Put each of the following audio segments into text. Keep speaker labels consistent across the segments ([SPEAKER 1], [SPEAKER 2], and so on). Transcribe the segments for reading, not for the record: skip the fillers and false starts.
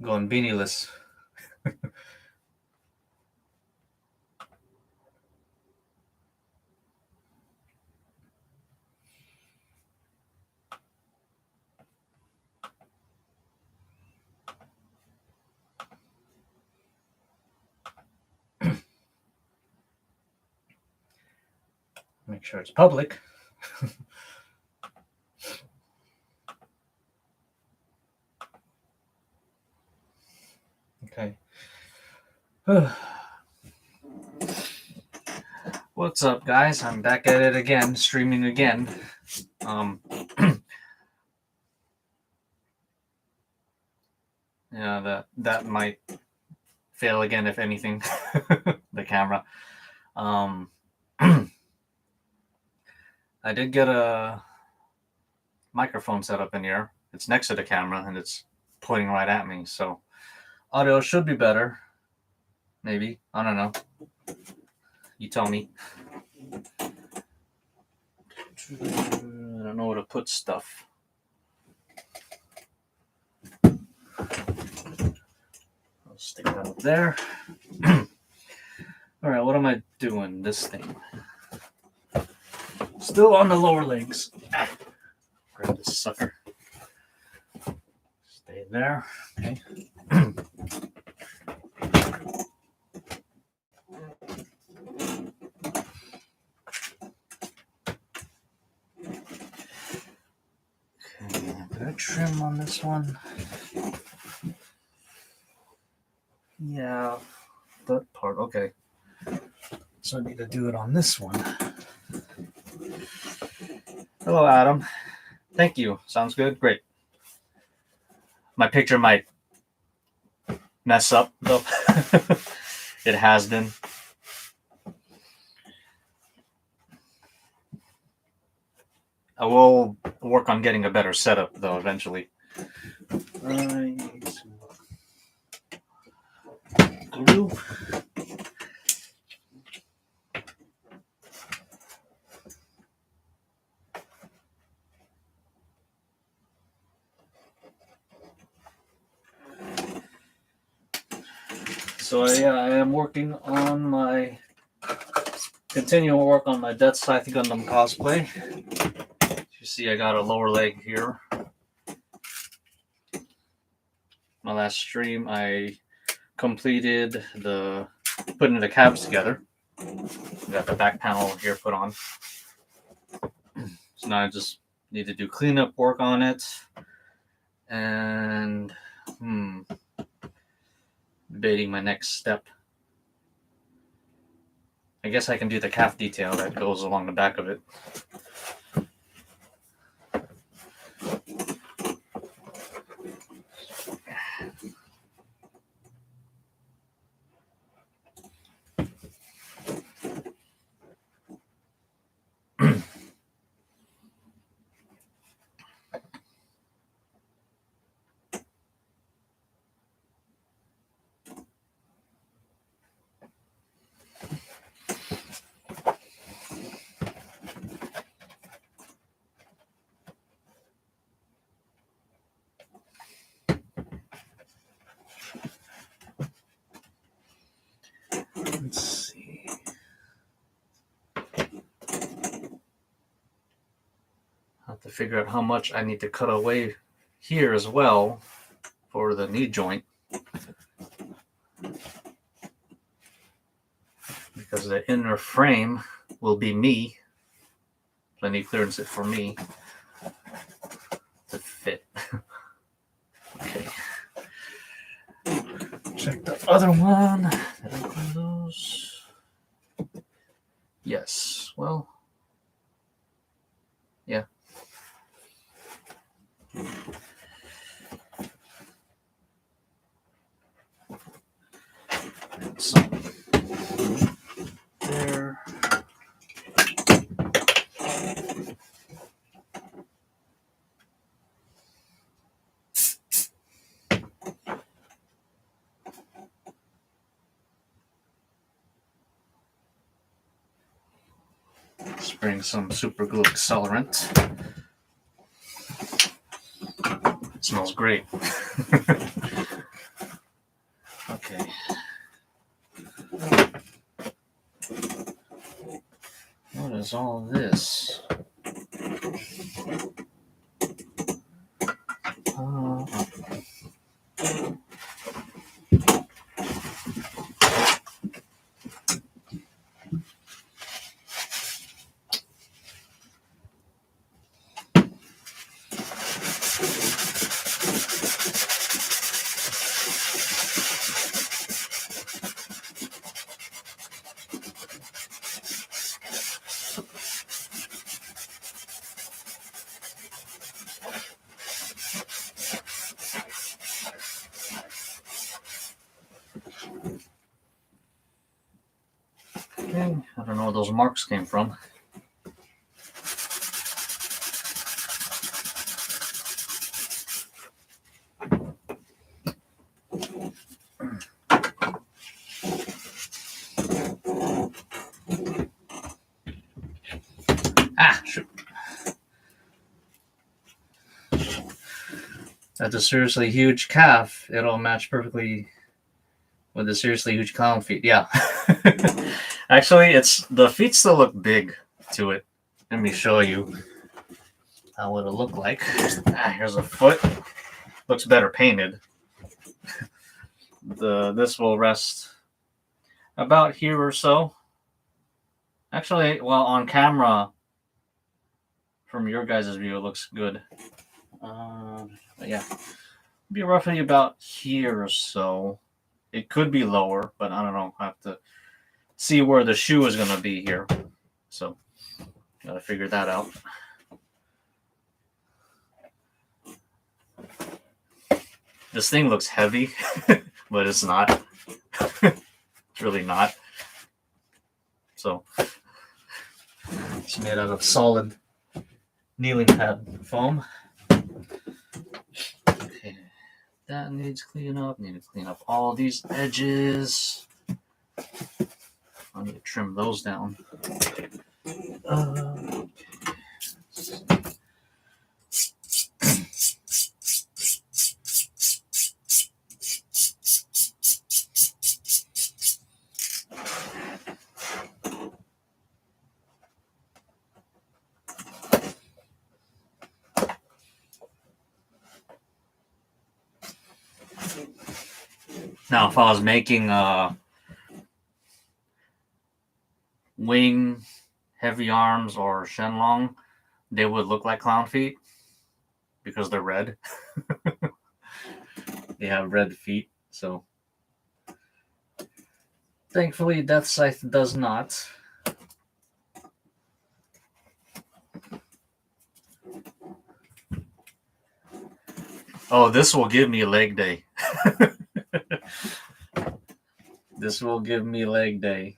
[SPEAKER 1] Going beanieless. Make sure it's public. Okay. What's up, guys? I'm back at it again, streaming again. Yeah, that might fail again, if anything. The camera. I did get a microphone set up in here. It's next to the camera and it's pointing right at me, so audio should be better. Maybe. I don't know. You tell me. I don't know where to put stuff. I'll stick that up there. Alright, what am I doing? This thing. Still on the lower legs. Grab this sucker. Stay there. Okay. Trim on this one. Yeah, that part. Okay. So I need to do it on this one. Hello, Adam. Thank you. Sounds good. Great. My picture might mess up, though. It has been. I will work on getting a better setup, though, eventually. Glue. So yeah, I am working on my continual work on my Deathscythe Gundam Cosplay. You see, I got a lower leg here. My last stream, I completed the putting the cabs together. Got the back panel here put on. So now I just need to do cleanup work on it. And debating my next step. I guess I can do the calf detail that goes along the back of it. Let's see. I have to figure out how much I need to cut away here as well for the knee joint, because the inner frame will be me. Plenty of clearance it for me to fit. Okay. Check the other one. Did I include those? Yes. Well, yeah. So there. Let's bring some super glue accelerant. It smells great. What is all this? Okay, I don't know where those marks came from. Ah, shoot. That's a seriously huge calf. It'll match perfectly with the seriously huge clown feet. Yeah. Actually, the feet still look big to it. Let me show you how it'll look like. Here's a foot. Looks better painted. This will rest about here or so. Actually, well, on camera, from your guys' view, it looks good. Yeah, be roughly about here or so. It could be lower, but I don't know. I have to see where the shoe is going to be here. So, gotta figure that out. This thing looks heavy, but it's not. It's really not. So, it's made out of solid kneeling pad foam. Okay, that needs cleaning up. Need to clean up all these edges. I need to trim those down. Now, if I was making wing, heavy arms, or shenlong, they would look like clown feet because they're red. They have red feet, so thankfully Deathscythe does not. Oh, this will give me leg day. This will give me leg day.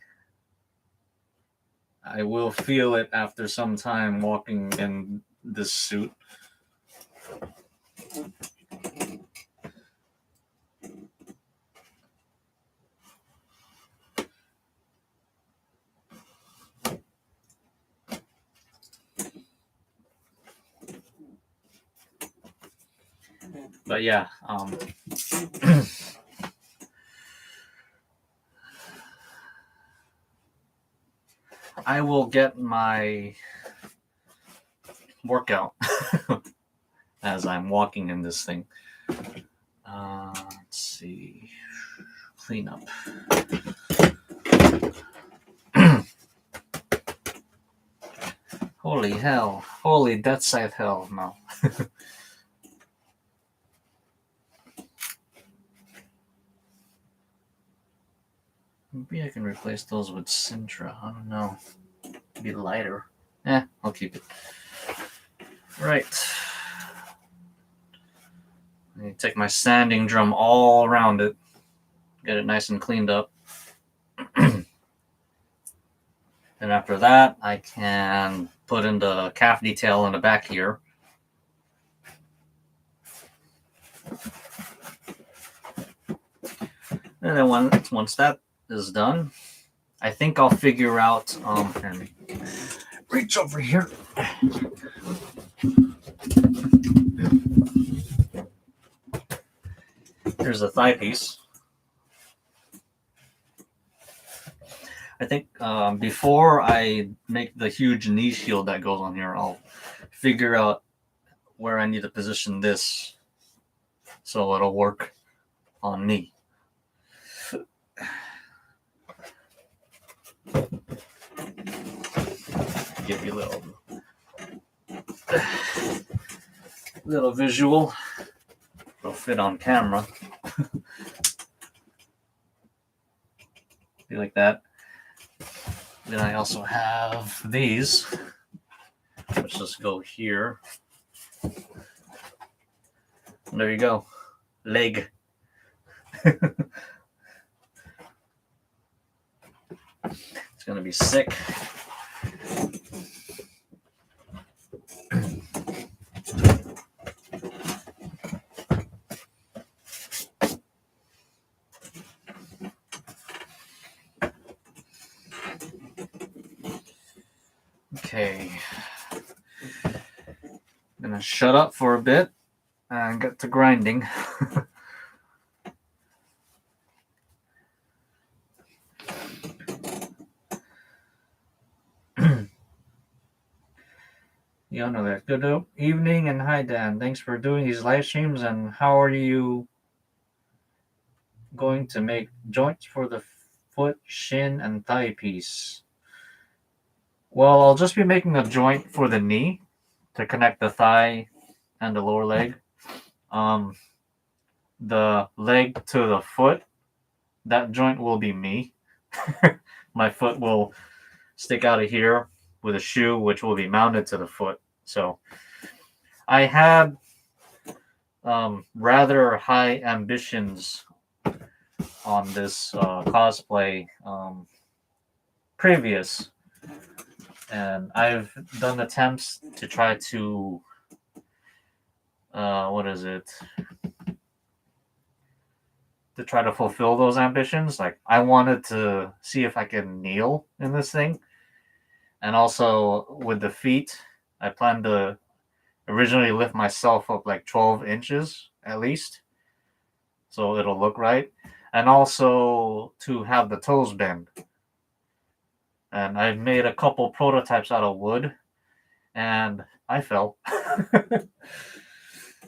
[SPEAKER 1] I will feel it after some time walking in this suit. But yeah, I will get my workout as I'm walking in this thing. Let's see. Clean up. Holy hell. Holy Deathscythe hell. No. Maybe I can replace those with Sintra. I don't know. Be lighter. I'll keep it. Right. I need to take my sanding drum all around it. Get it nice and cleaned up. And after that, I can put in the calf detail in the back here. And then once that is done, I think I'll figure out. Let me reach over here. Here's the thigh piece. I think before I make the huge knee shield that goes on here, I'll figure out where I need to position this so it'll work on me. Give you a little visual. It'll fit on camera. Be like that. Then I also have these, which just go here. And there you go. Leg. It's gonna be sick. Okay. I'm gonna shut up for a bit and get to grinding. You know that. Good evening and hi Dan. Thanks for doing these live streams. And how are you going to make joints for the foot, shin, and thigh piece? Well, I'll just be making a joint for the knee to connect the thigh and the lower leg. The leg to the foot, that joint will be me. My foot will stick out of here with a shoe, which will be mounted to the foot. So I had rather high ambitions on this cosplay previous, and I've done attempts to try to to try to fulfill those ambitions. Like, I wanted to see if I can kneel in this thing, and also with the feet, I plan to originally lift myself up like 12 inches at least, so it'll look right, and also to have the toes bend. And I've made a couple prototypes out of wood, and I fell.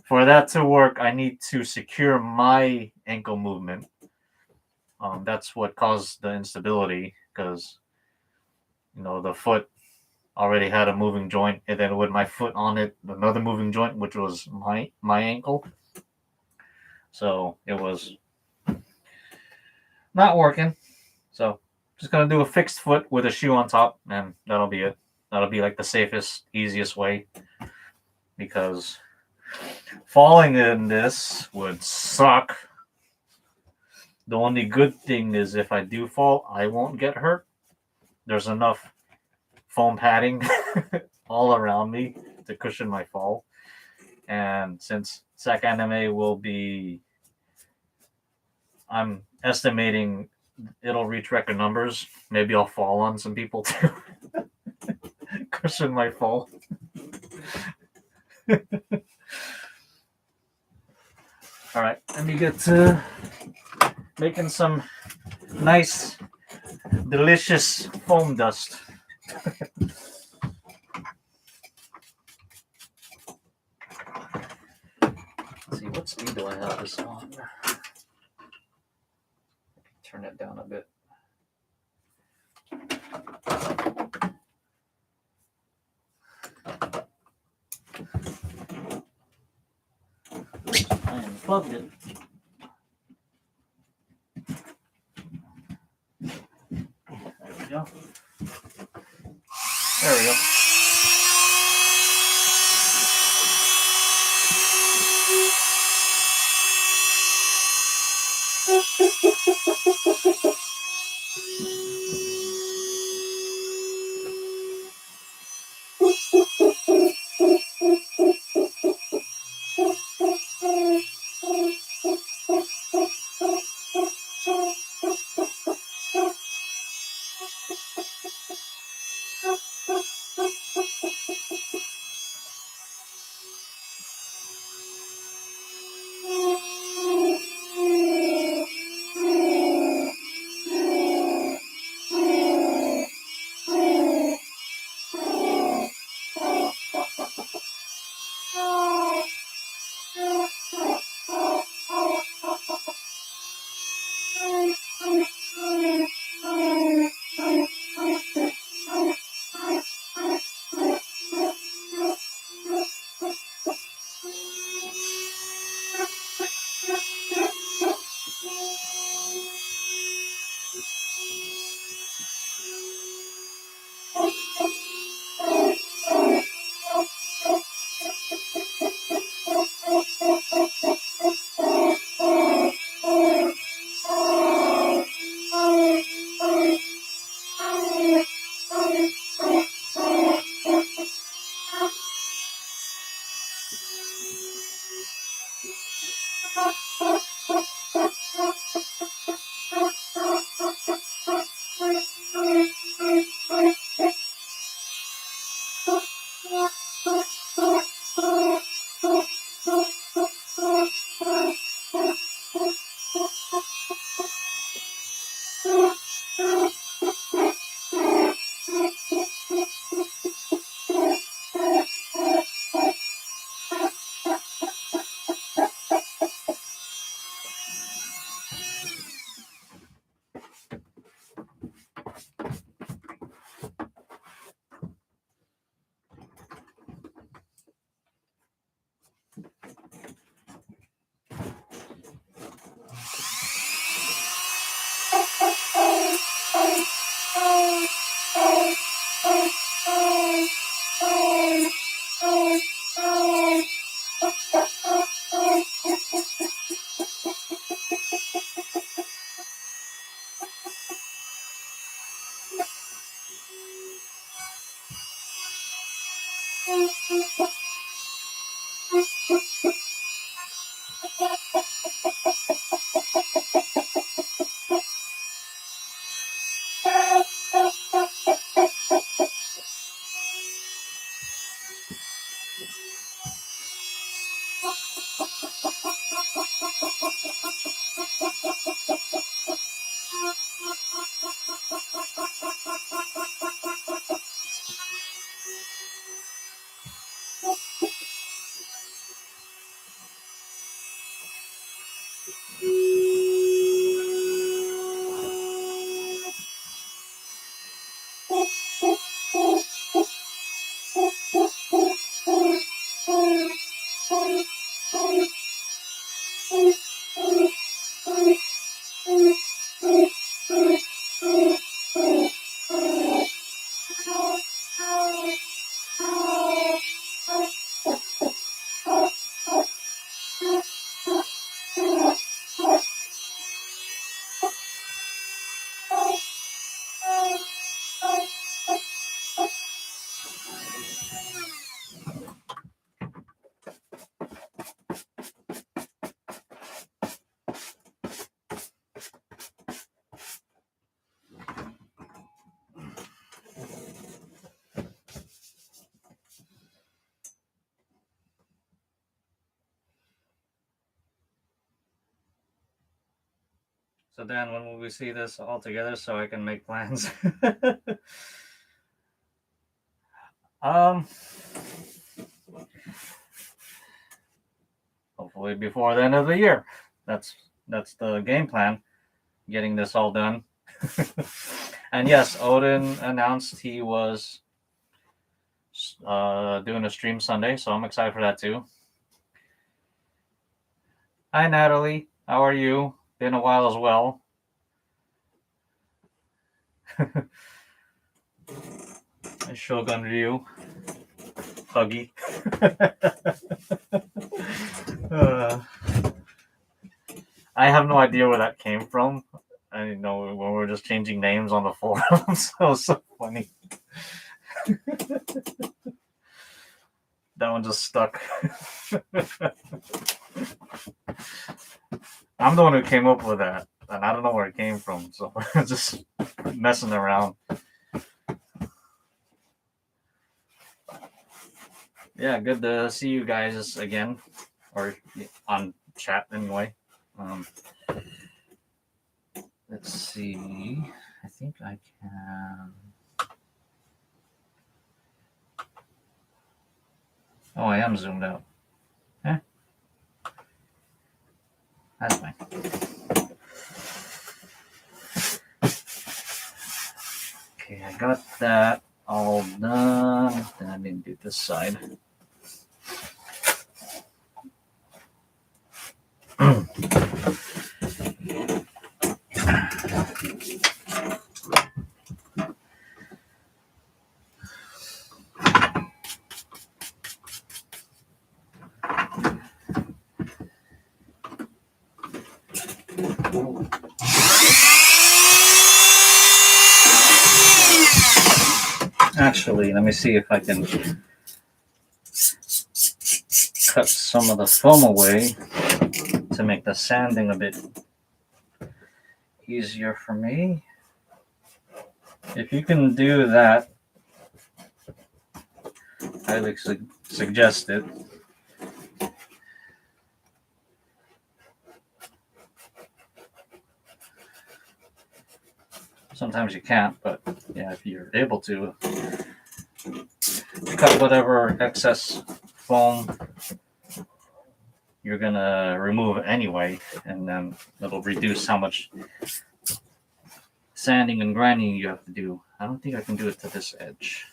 [SPEAKER 1] For that to work, I need to secure my ankle movement. That's what caused the instability, because the foot already had a moving joint, and then with my foot on it, another moving joint, which was my ankle. So it was not working. So just gonna do a fixed foot with a shoe on top, and that'll be it. That'll be like the safest, easiest way, because falling in this would suck. The only good thing is if I do fall, I won't get hurt. There's enough foam padding all around me to cushion my fall. And since SAC Anime will be, I'm estimating it'll reach record numbers. Maybe I'll fall on some people too. Cushion my fall. All right, let me get to making some nice, delicious foam dust. Let's see, what speed do I have this on? Turn it down a bit. I unplugged it. There we go. There we go. So Dan, when will we see this all together so I can make plans? um, hopefully before the end of the year. That's the game plan. Getting this all done. And yes, Odin announced he was doing a stream Sunday, so I'm excited for that too. Hi Natalie, how are you? Been a while as well. Shogun Ryu, Huggy. I have no idea where that came from. I didn't know when we were just changing names on the forums. That was so funny. That one just stuck. I'm the one who came up with that, and I don't know where it came from. So just messing around. Yeah, good to see you guys again, or on chat anyway. Let's see. I think I can. Oh, I am zoomed out. Eh? That's fine. Okay, I got that all done. Then I didn't do this side. Actually, let me see if I can cut some of the foam away to make the sanding a bit easier for me. If you can do that, I suggest it. Sometimes you can't, but yeah, if you're able to, cut whatever excess foam you're gonna remove anyway, and then it'll reduce how much sanding and grinding you have to do. I don't think I can do it to this edge.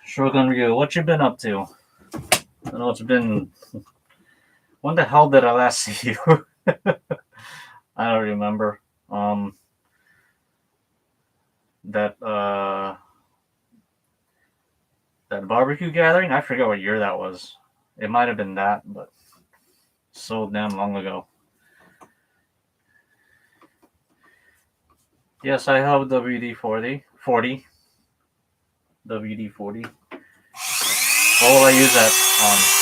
[SPEAKER 1] Shogun Ryu, what you been up to? I know it's been. When the hell did I last see you? I don't remember. That barbecue gathering. I forget what year that was. It might have been that, but so damn long ago. Yes, I have WD-40. WD-40. What will I use that on?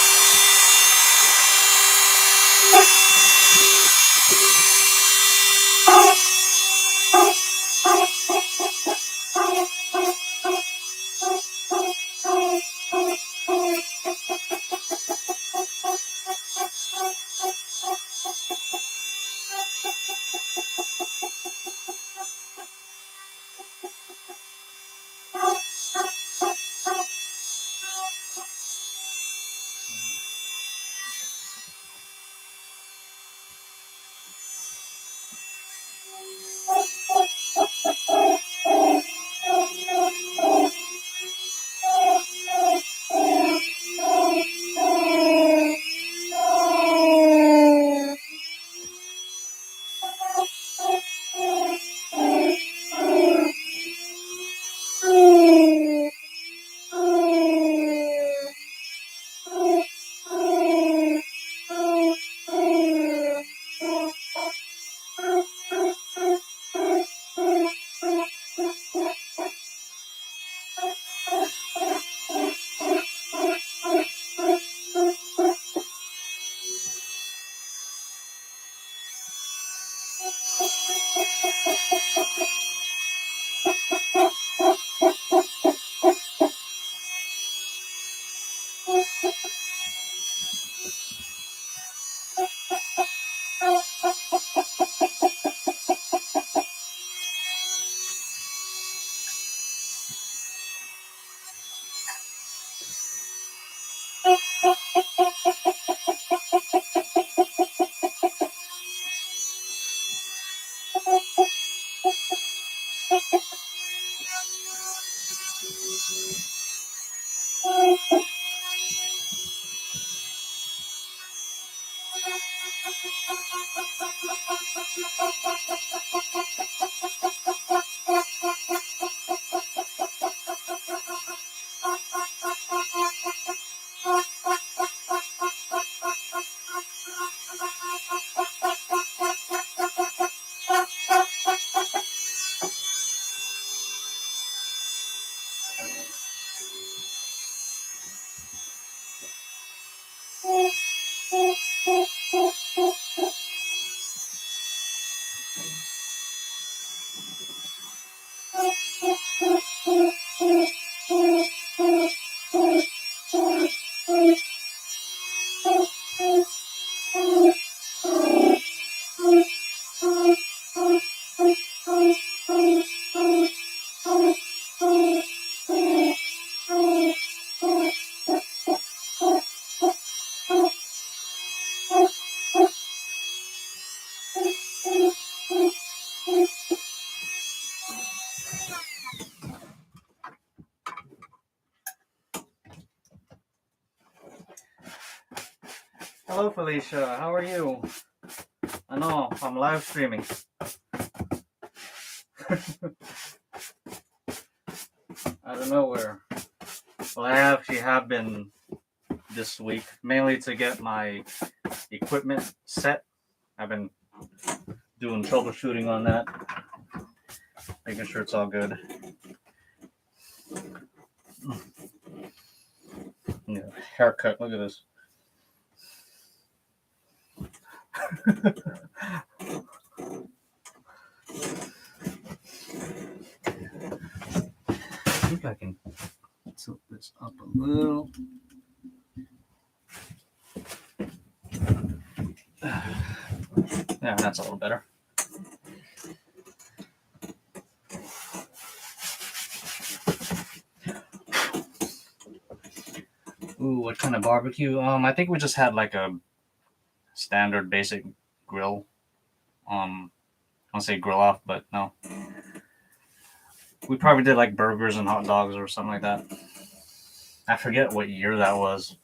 [SPEAKER 1] Hello, Felicia. How are you? I know, I'm live streaming. Out of nowhere. Well, I actually have been this week, mainly to get my equipment set. I've been doing troubleshooting on that, making sure it's all good. Yeah, haircut, look at this. I think I can tilt this up a little. Yeah, that's a little better. Ooh, what kind of barbecue? I think we just had like a standard basic grill. I want to say grill off, but no. We probably did like burgers and hot dogs or something like that. I forget what year that was.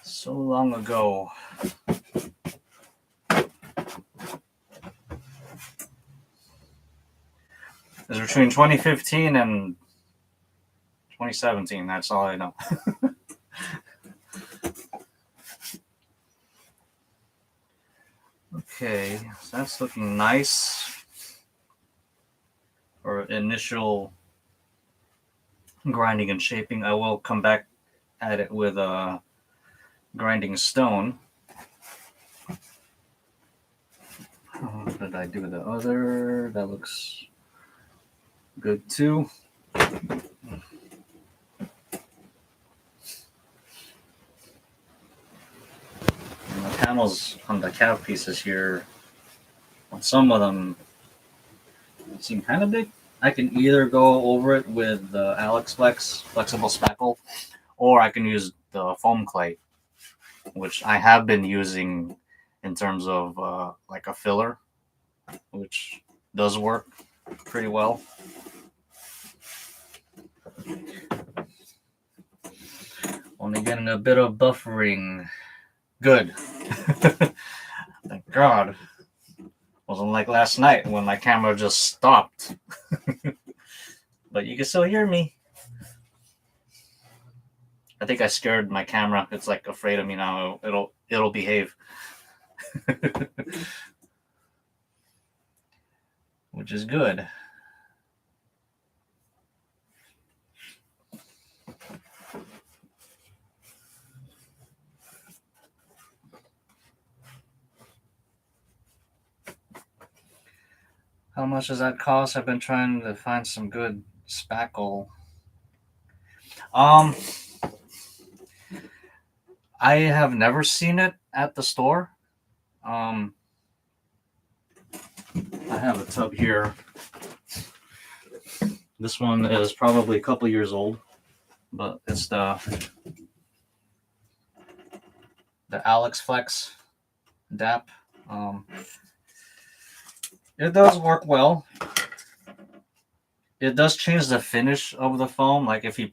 [SPEAKER 1] So long ago. It was between 2015 and 2017. That's all I know. Okay, so that's looking nice for initial grinding and shaping. I will come back at it with a grinding stone. What did I do with the other? That looks good too. And the panels on the cab pieces here, some of them seem kind of big. I can either go over it with the Alex Flex flexible spackle, or I can use the foam clay, which I have been using in terms of like a filler, which does work pretty well. Only getting a bit of buffering. Good. Thank God. Wasn't like last night when my camera just stopped. But you can still hear me. I think I scared my camera. It's like afraid of me now. It'll behave. Which is good. How much does that cost? I've been trying to find some good spackle. I have never seen it at the store. I have a tub here. This one is probably a couple years old, but it's the Alex Flex DAP. It does work well. It does change the finish of the foam. Like if you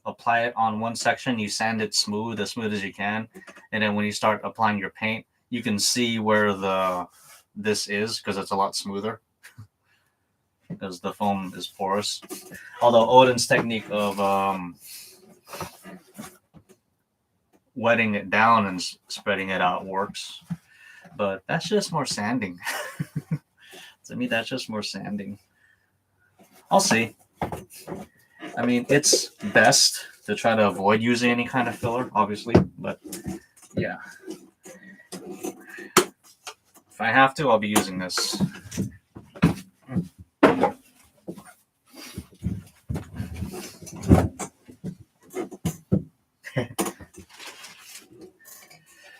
[SPEAKER 1] apply it on one section, you sand it smooth as you can, and then when you start applying your paint, you can see where this is because it's a lot smoother because the foam is porous. Although Odin's technique of wetting it down and spreading it out works, but that's just more sanding. To me, that's just more sanding. I'll see. I mean, it's best to try to avoid using any kind of filler, obviously, but yeah. If I have to, I'll be using this.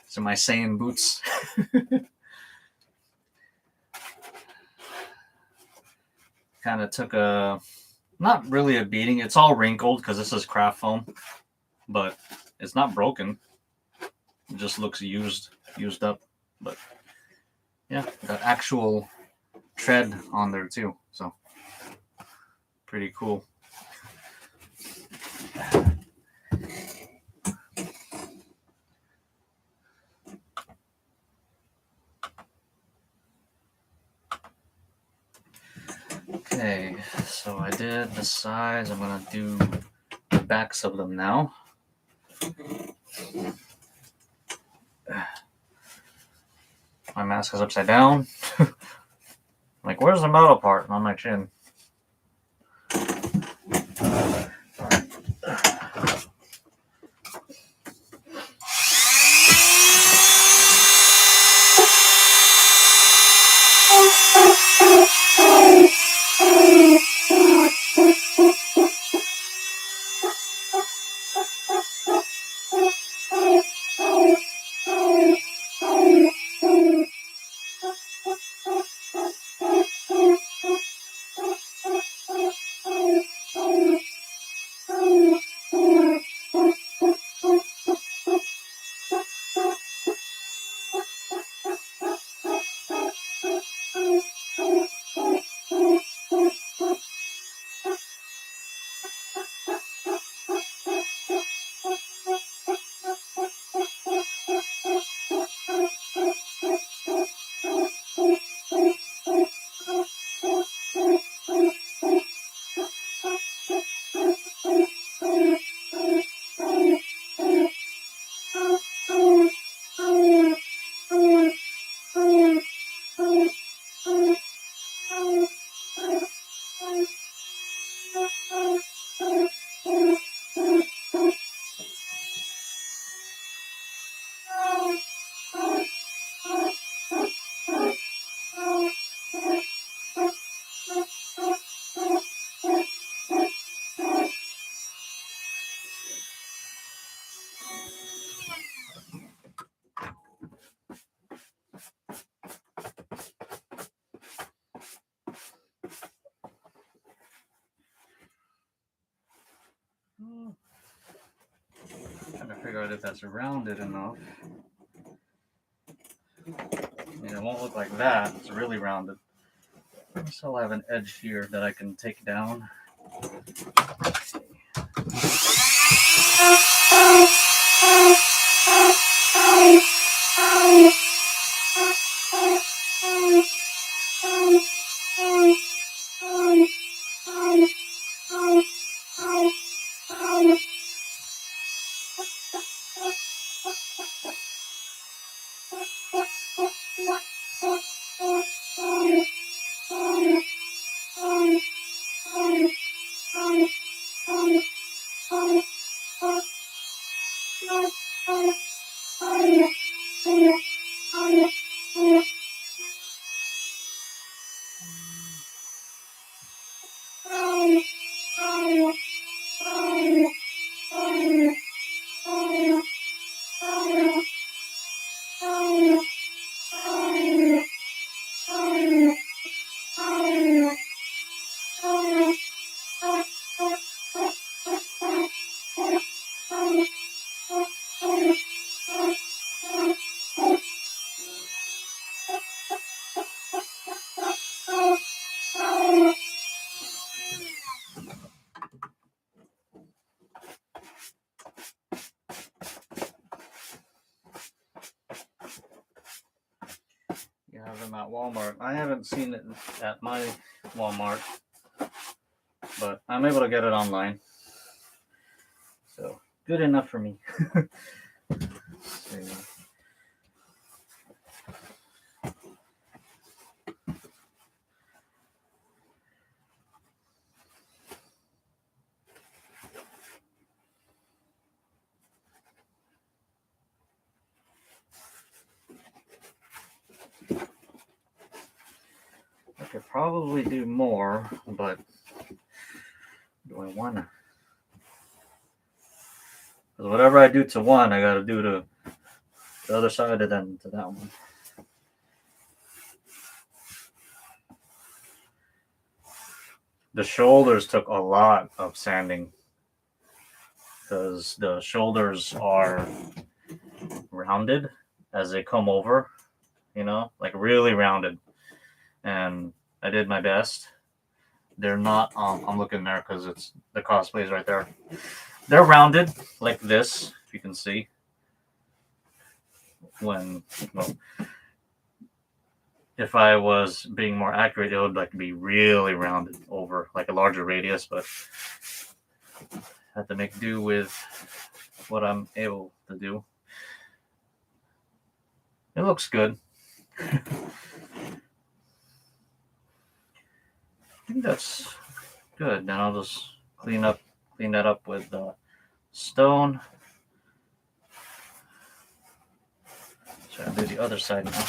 [SPEAKER 1] So my Saiyan boots. Kind of took not really a beating. It's all wrinkled because this is craft foam, but it's not broken. It just looks used up. But yeah, got actual tread on there too. So pretty cool. Okay, so I did the sides. I'm gonna do the backs of them now. My mask is upside down. Like, where's the metal part on my chin? figure out if that's rounded enough. I mean, it won't look like that. It's really rounded. So I'll have an edge here that I can take down. You have them at Walmart. I haven't seen it at my Walmart, but I'm able to get it online. So good enough for me. See. I could probably do more, but do I want to? Because whatever I do to one, I got to do to the other side and then to that one. The shoulders took a lot of sanding because the shoulders are rounded as they come over, you know, like really rounded. And I did my best. They're not, I'm looking there because it's the cosplay is right there. They're rounded like this, if you can see. When, well, if I was being more accurate, it would like be really rounded over, like a larger radius, but I have to make do with what I'm able to do. It looks good. I think that's good. Then I'll just clean that up with stone. So I'll do the other side now.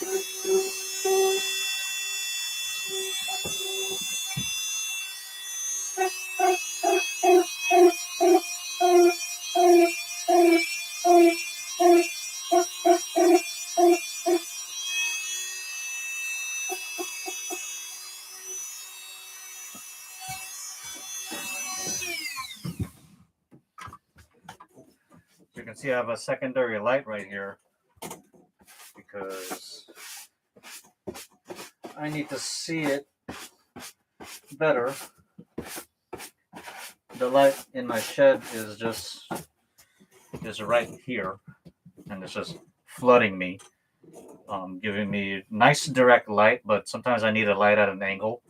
[SPEAKER 1] You can see I have a secondary light right here because I need to see it better. The light in my shed is right here, and it's just flooding me, giving me nice direct light, but sometimes I need a light at an angle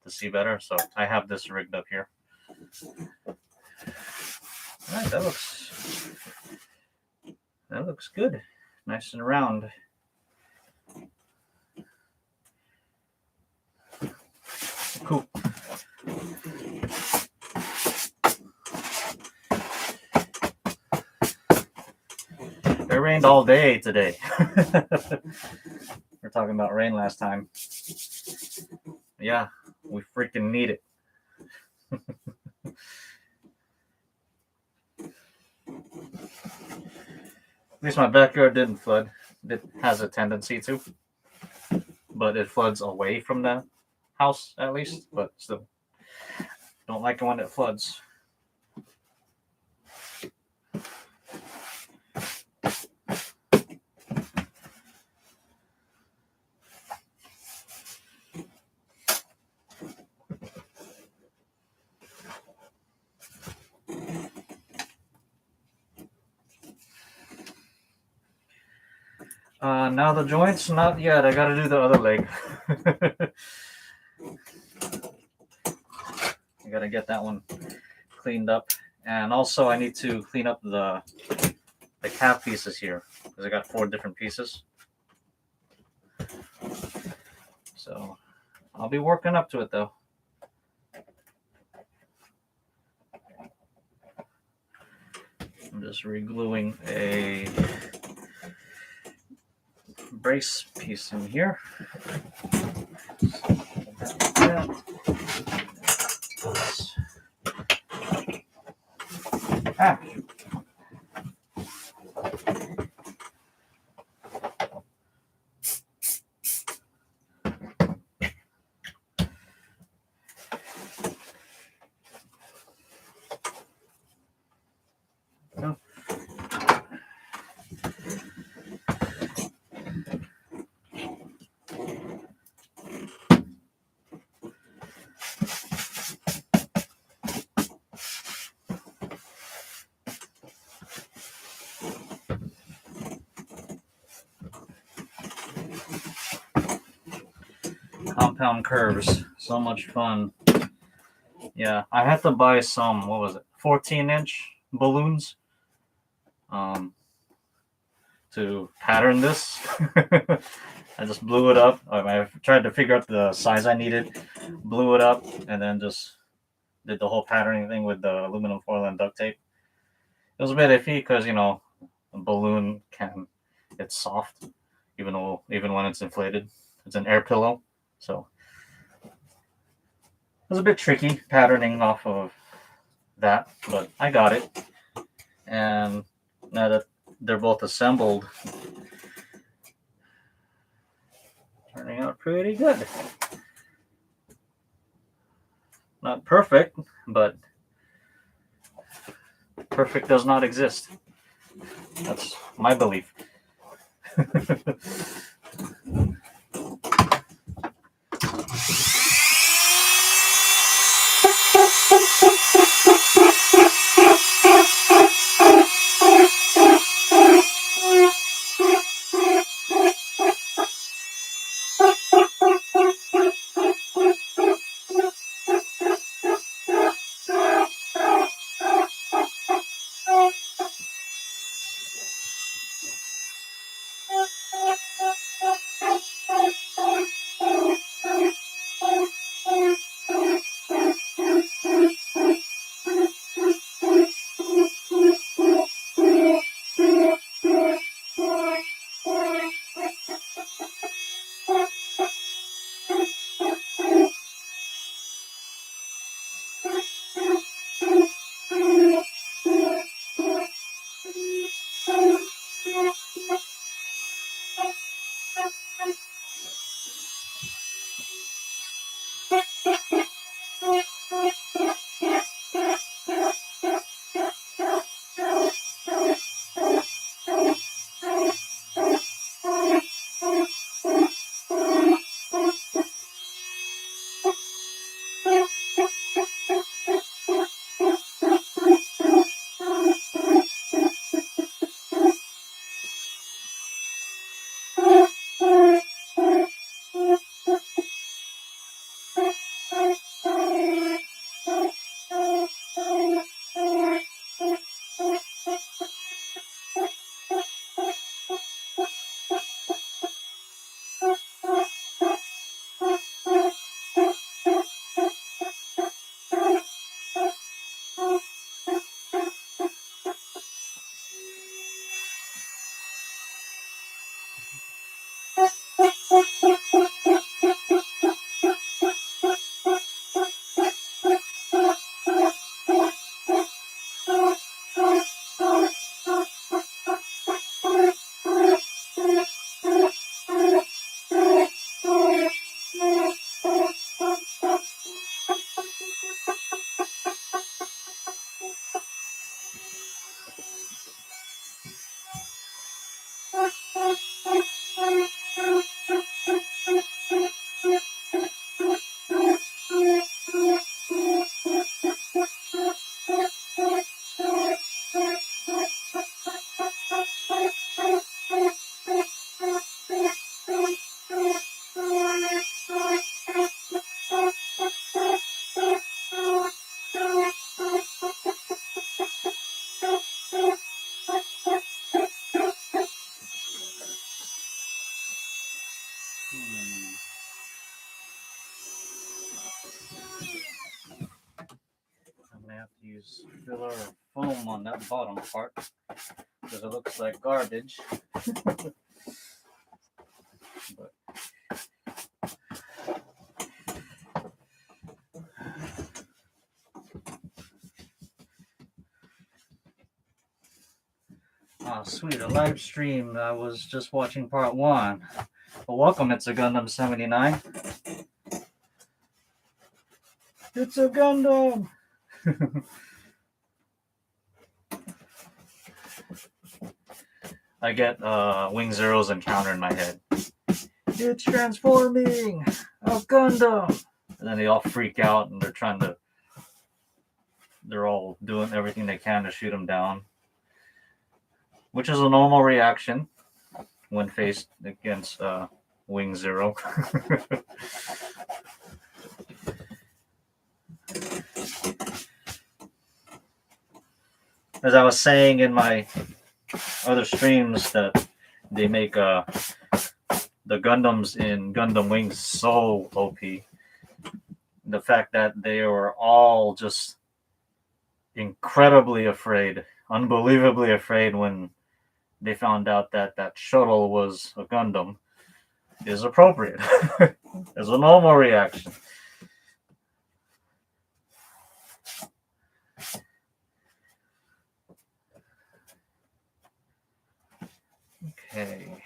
[SPEAKER 1] to see better, so I have this rigged up here. Alright, that looks good. Nice and round. Cool. It rained all day today. We're talking about rain last time. Yeah, we freaking need it. At least my backyard didn't flood. It has a tendency to, but it floods away from the house at least. But still, don't like it when it floods. Now the joints, not yet. I gotta do the other leg. I gotta get that one cleaned up, and also I need to clean up the cap pieces here because I got 4 different pieces. So I'll be working up to it though. I'm just re-gluing a brace piece in here. Ah. No. Compound curves, so much fun. Yeah, I had to buy some, what was it, 14-inch balloons to pattern this. I just blew it up. I tried to figure out the size I needed, blew it up, and then just did the whole patterning thing with the aluminum foil and duct tape. It was a bit iffy because, you know, a balloon it's soft, even when it's inflated. It's an air pillow, so it was a bit tricky patterning off of that, but I got it. And now that they're both assembled, turning out pretty good. Not perfect, but perfect does not exist. That's my belief. use filler foam on that bottom part because it looks like garbage. But oh, sweet, a live stream. I was just watching part 1. Well, welcome, it's a Gundam 79. It's a Gundam! I get Wing Zero's encounter in my head. It's transforming! A Gundam! And then they all freak out and they're all doing everything they can to shoot him down. Which is a normal reaction when faced against Wing Zero. As I was saying in my other streams, that they make the Gundams in Gundam Wings so OP. The fact that they were all just incredibly afraid, unbelievably afraid when they found out that that shuttle was a Gundam is appropriate. It's a normal reaction. Okay.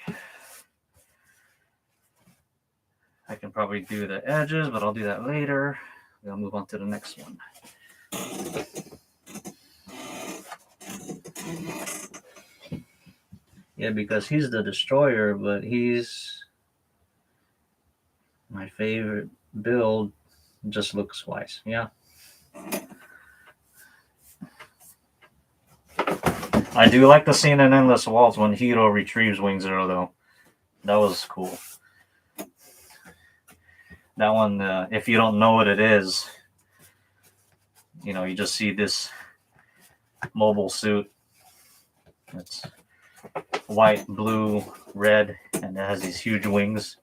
[SPEAKER 1] I can probably do the edges, but I'll do that later. We'll move on to the next one. Yeah, because he's the destroyer, but he's my favorite build. Just looks wise. Yeah. I do like the scene in Endless Waltz when Hiro retrieves Wing Zero, though. That was cool. That one, if you don't know what it is, you just see this mobile suit. It's white, blue, red, and it has these huge wings.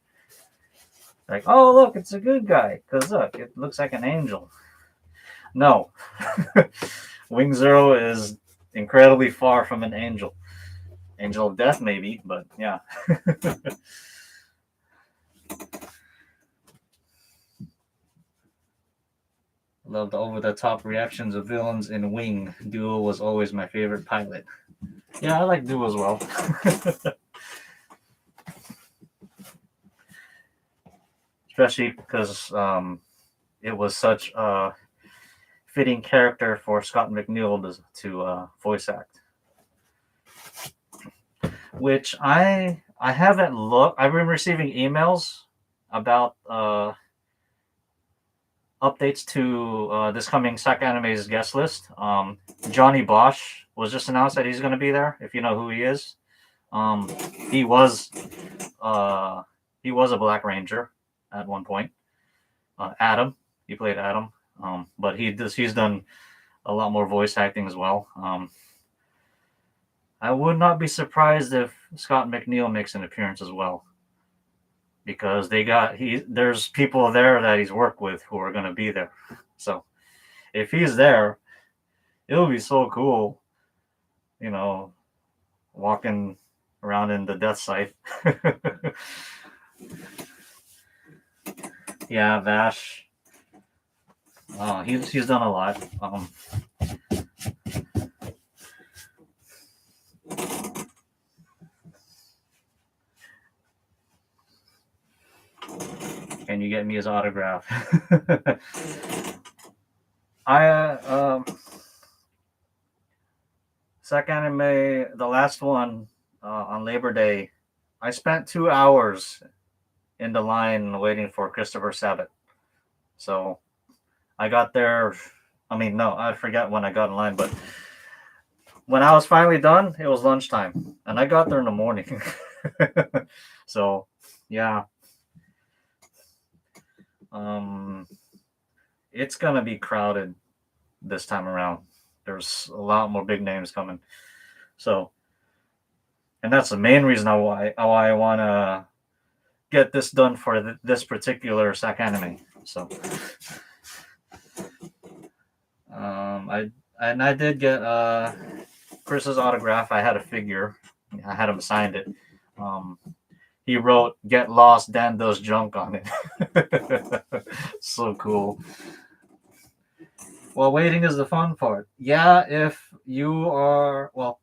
[SPEAKER 1] Like, oh, look, it's a good guy. Because look, it looks like an angel. No. Wing Zero is incredibly far from an angel. Angel of Death, maybe, but yeah. Love the over-the-top reactions of villains in Wing. Duo was always my favorite pilot. Yeah, I like Duo as well. Especially because it was such a fitting character for Scott McNeil to voice act. Which I haven't looked. I've been receiving emails about updates to this coming Sack Anime's guest list. Johnny Bosch was just announced that he's going to be there. If you know who he is, he was a Black Ranger at one point. Adam, he played Adam, but he's done a lot more voice acting as well. I would not be surprised if Scott McNeil makes an appearance as well, because there's people there that he's worked with who are going to be there. So if he's there, it'll be so cool, walking around in the Deathscythe. Yeah, Vash. He's done a lot. Can you get me his autograph? Sack Anime, the last one on Labor Day, I spent 2 hours in the line waiting for Christopher Sabat. So I got there. I forget when I got in line, but when I was finally done, it was lunchtime, and I got there in the morning. So, yeah. It's gonna be crowded this time around. There's a lot more big names coming. So, and that's the main reason why I want to get this done for this particular Sack Anime. So, And I did get Chris's autograph. I had a figure. I had him signed it. He wrote "Get lost, Dan does junk" on it. So cool. Well, waiting is the fun part. Yeah, if you are, well,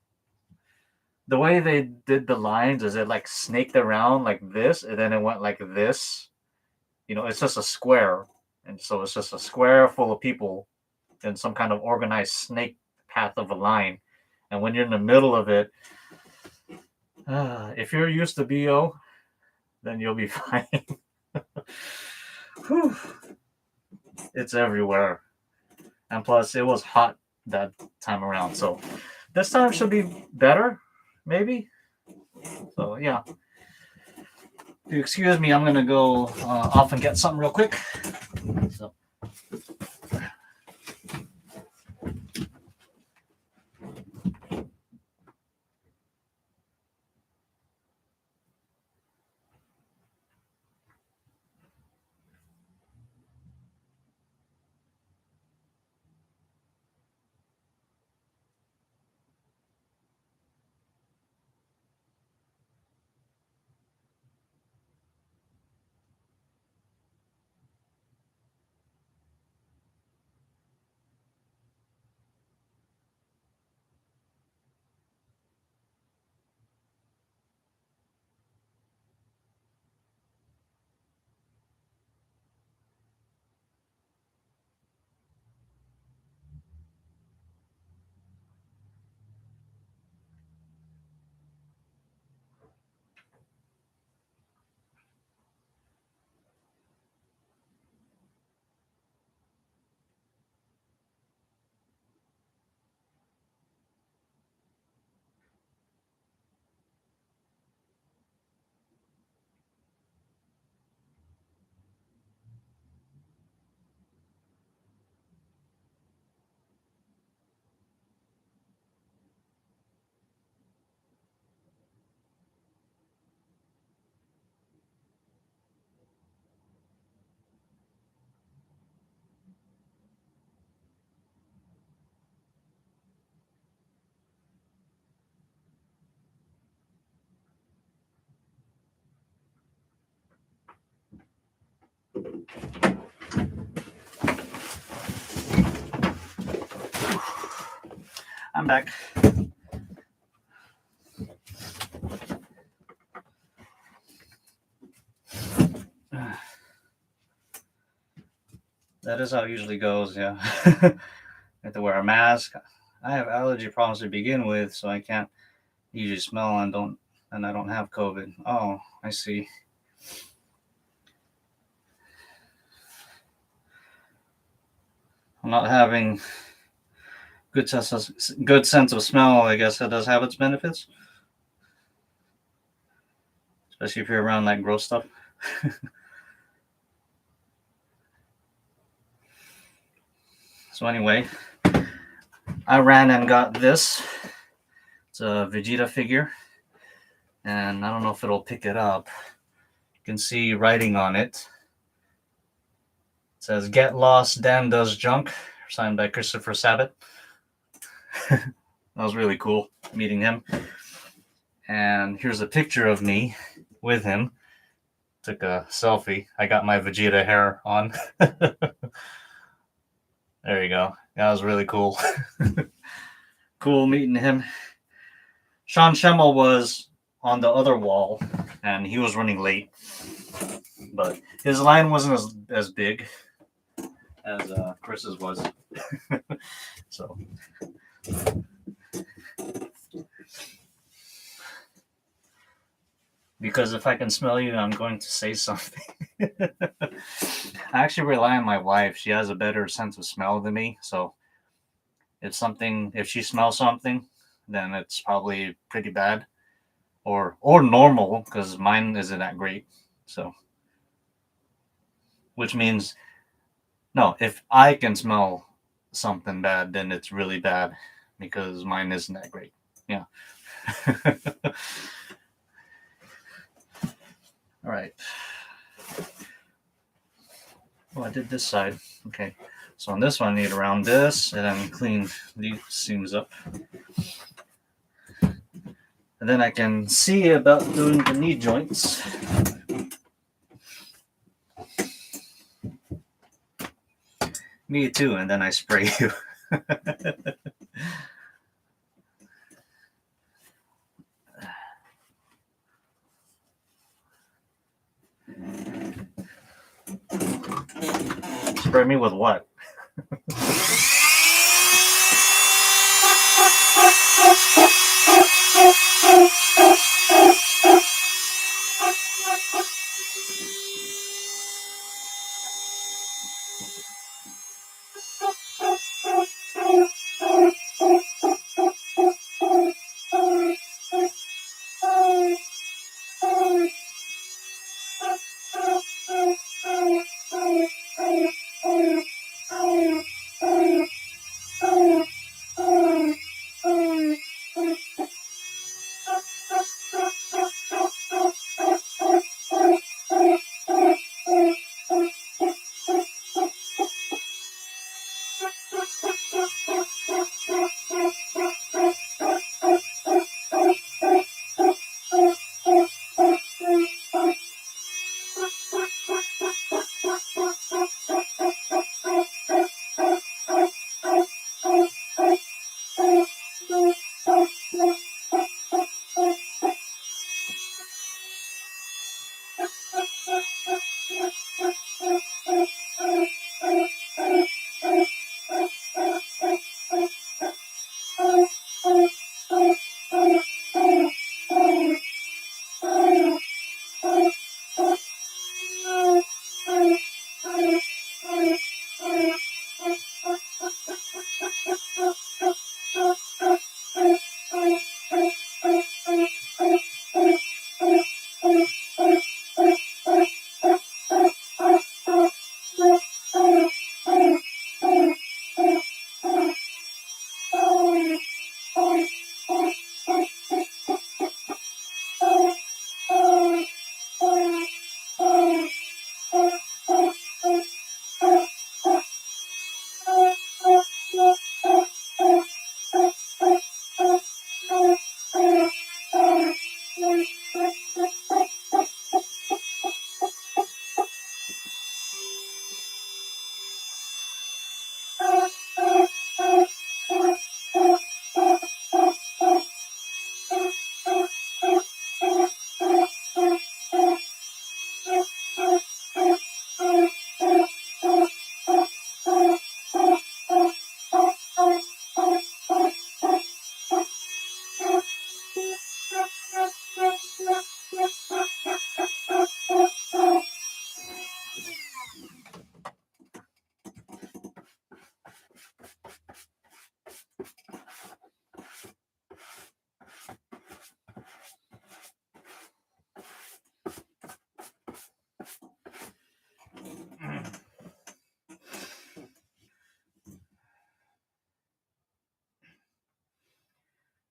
[SPEAKER 1] the way they did the lines is it like snaked around like this, and then it went like this. It's just a square, and so it's just a square full of people in some kind of organized snake path of a line. And when you're in the middle of it, if you're used to BO, then you'll be fine. Whew. It's everywhere. And plus, it was hot that time around. So this time should be better, maybe. So, yeah. If you excuse me, I'm going to go off and get something real quick. So. I'm back. That is how it usually goes, yeah. I have to wear a mask. I have allergy problems to begin with, so I can't usually smell and I don't have COVID. Oh, I see. I'm not having good sense of smell. I guess that does have its benefits, especially if you're around that gross stuff. So anyway, I ran and got this. It's a Vegeta figure, and I don't know if it'll pick it up. You can see writing on it. It says "Get lost, Dan does junk," signed by Christopher Sabat. That was really cool meeting him. And here's a picture of me with him. Took a selfie. I got my Vegeta hair on. There you go. That was really cool. Cool meeting him. Sean Schemmel was on the other wall, and he was running late. But his line wasn't as big as Chris's was. So. Because if I can smell you, I'm going to say something. I actually rely on my wife. She has a better sense of smell than me. So if she smells something, then it's probably pretty bad or normal, because mine isn't that great. So, which means, no, if I can smell something bad, then it's really bad because mine isn't that great. Yeah. All right. Oh, I did this side. Okay. So on this one, I need to round this and then clean these seams up. And then I can see about doing the knee joints. Me too, and then I spray you. Spray me with what?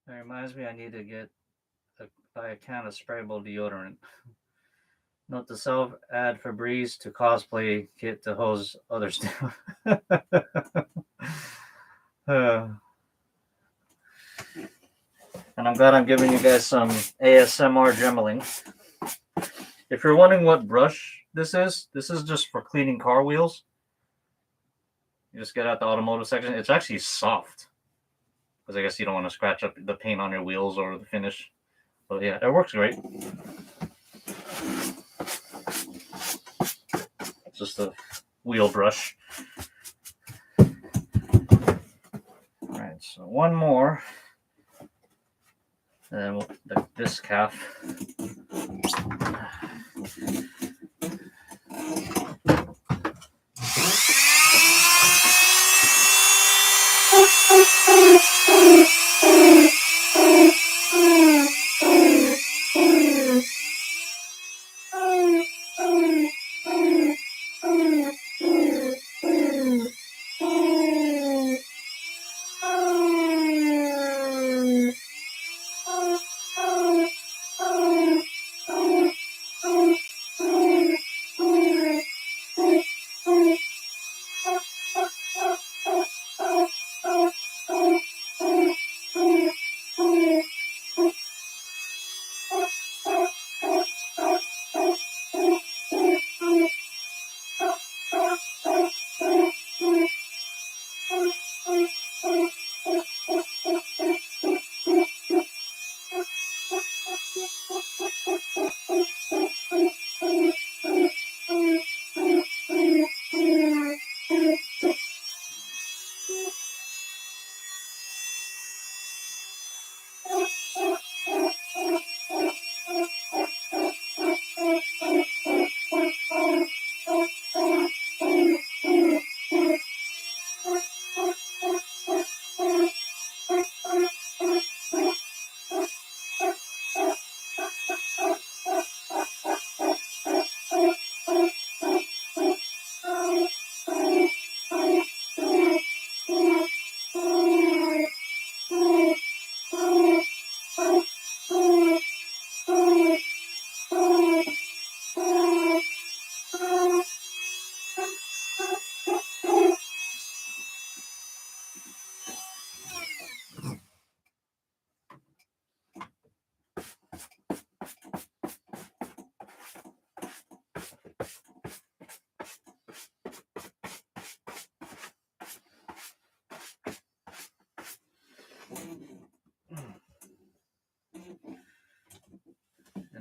[SPEAKER 1] That reminds me, I need to buy a can of sprayable deodorant. Note to self: add Febreze to cosplay kit to hose others down. And I'm glad I'm giving you guys some ASMR gemeling. If you're wondering what brush this is just for cleaning car wheels. You just get out the automotive section. It's actually soft, because I guess you don't want to scratch up the paint on your wheels or the finish. But yeah, it works great. It's just a wheel brush. All right, so one more. And then this calf.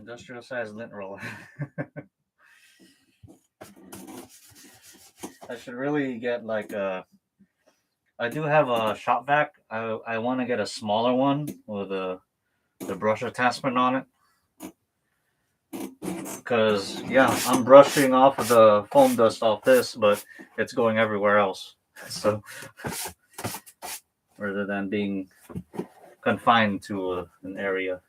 [SPEAKER 1] Industrial size lint roller. I should really get like a. I do have a shop vac. I want to get a smaller one with the brush attachment on it. Because yeah, I'm brushing off of the foam dust off this, but it's going everywhere else. So rather than being confined to an area.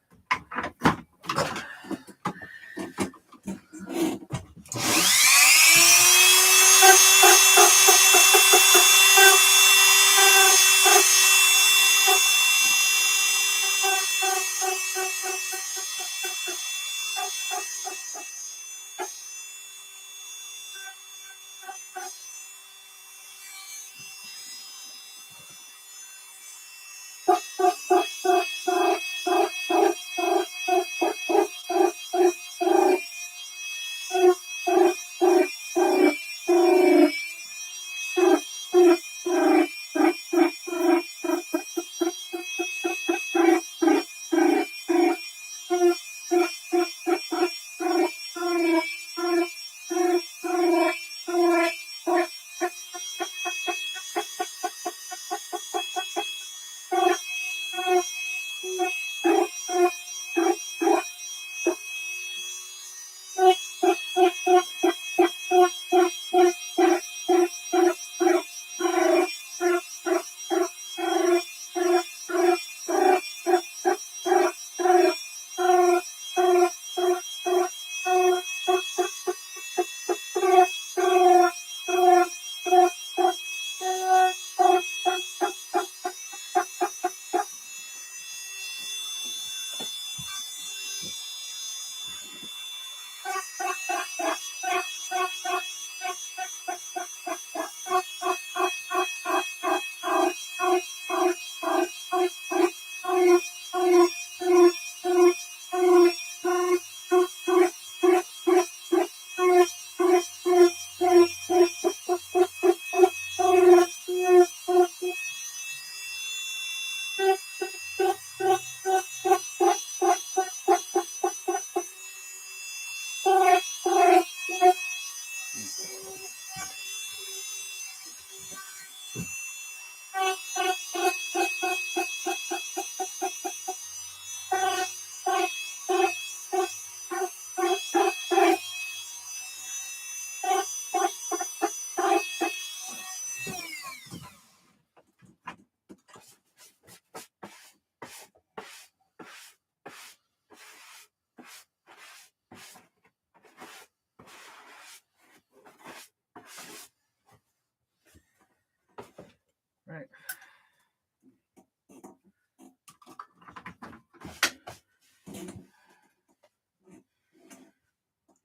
[SPEAKER 1] Right.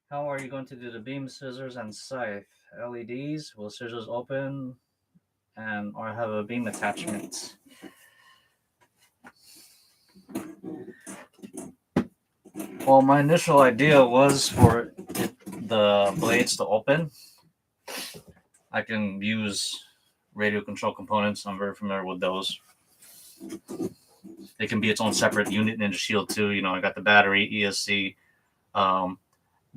[SPEAKER 1] How are you going to do the beam, scissors, and scythe? LEDs? Will scissors open and or have a beam attachment? Well, my initial idea was for the blades to open. I can use radio control components. I'm very familiar with those. It can be its own separate unit in the shield too. You know, I got the battery, ESC,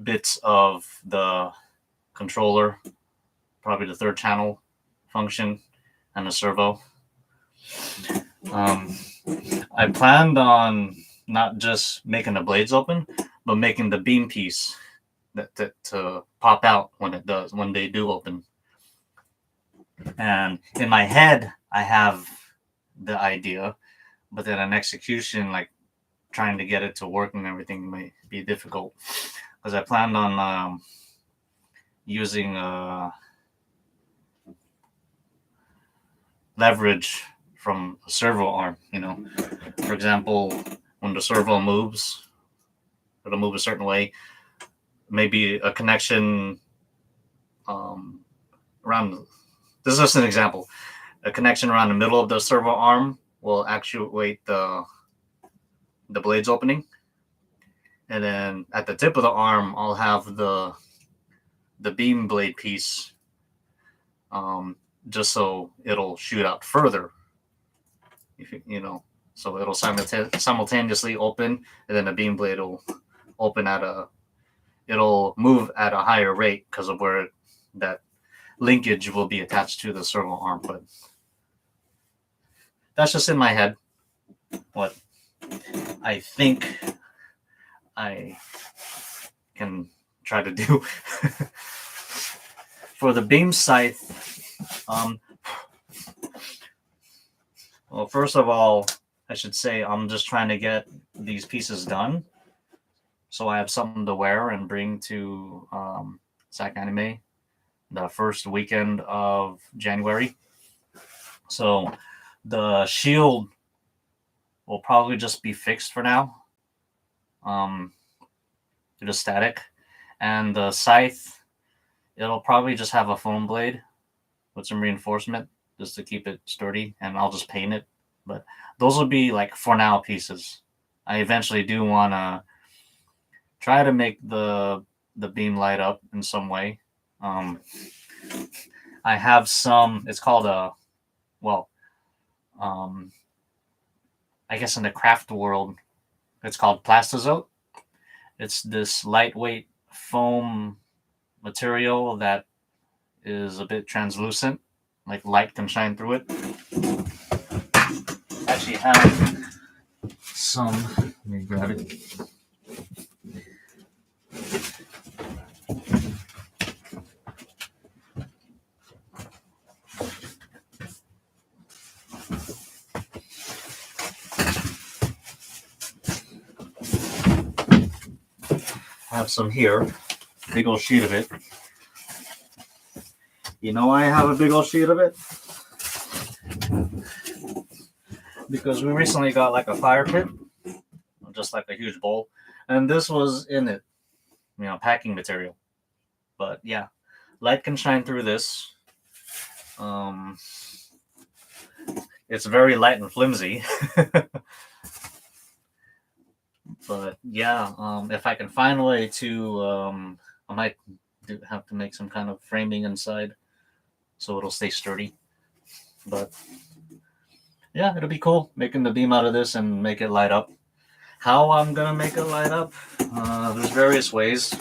[SPEAKER 1] bits of the controller, probably the third channel function, and the servo. I planned on not just making the blades open, but making the beam piece that to pop out when they do open. And in my head, I have the idea, but then in execution, like trying to get it to work and everything might be difficult because I planned on using leverage from a servo arm. You know, for example, when the servo moves, it'll move a certain way. Maybe a connection around. This is just an example. A connection around the middle of the servo arm will actuate the blades opening, and then at the tip of the arm, I'll have the beam blade piece, just so it'll shoot out further. If you know, so it'll simultaneously open, and then the beam blade will open it'll move at a higher rate because of where that linkage will be attached to the servo arm. But that's just in my head what I think I can try to do. For the beam scythe, well, first of all, I should say I'm just trying to get these pieces done so I have something to wear and bring to SAC Anime the first weekend of January. So the shield will probably just be fixed for now. Just static. And the scythe, it'll probably just have a foam blade with some reinforcement just to keep it sturdy, and I'll just paint it. But those will be like for now pieces. I eventually do want to try to make the beam light up in some way. I have some, it's called I guess in the craft world, it's called Plastizote. It's this lightweight foam material that is a bit translucent, like light can shine through it. I actually have some, let me grab it. I have some here, big old sheet of it. You know why I have a big old sheet of it? Because we recently got like a fire pit, just like a huge bowl, and this was in it, packing material. But yeah, light can shine through this. It's very light and flimsy. But yeah, if I can find a way to, I might have to make some kind of framing inside so it'll stay sturdy. But yeah, it'll be cool making the beam out of this and make it light up. How I'm gonna make it light up? There's various ways.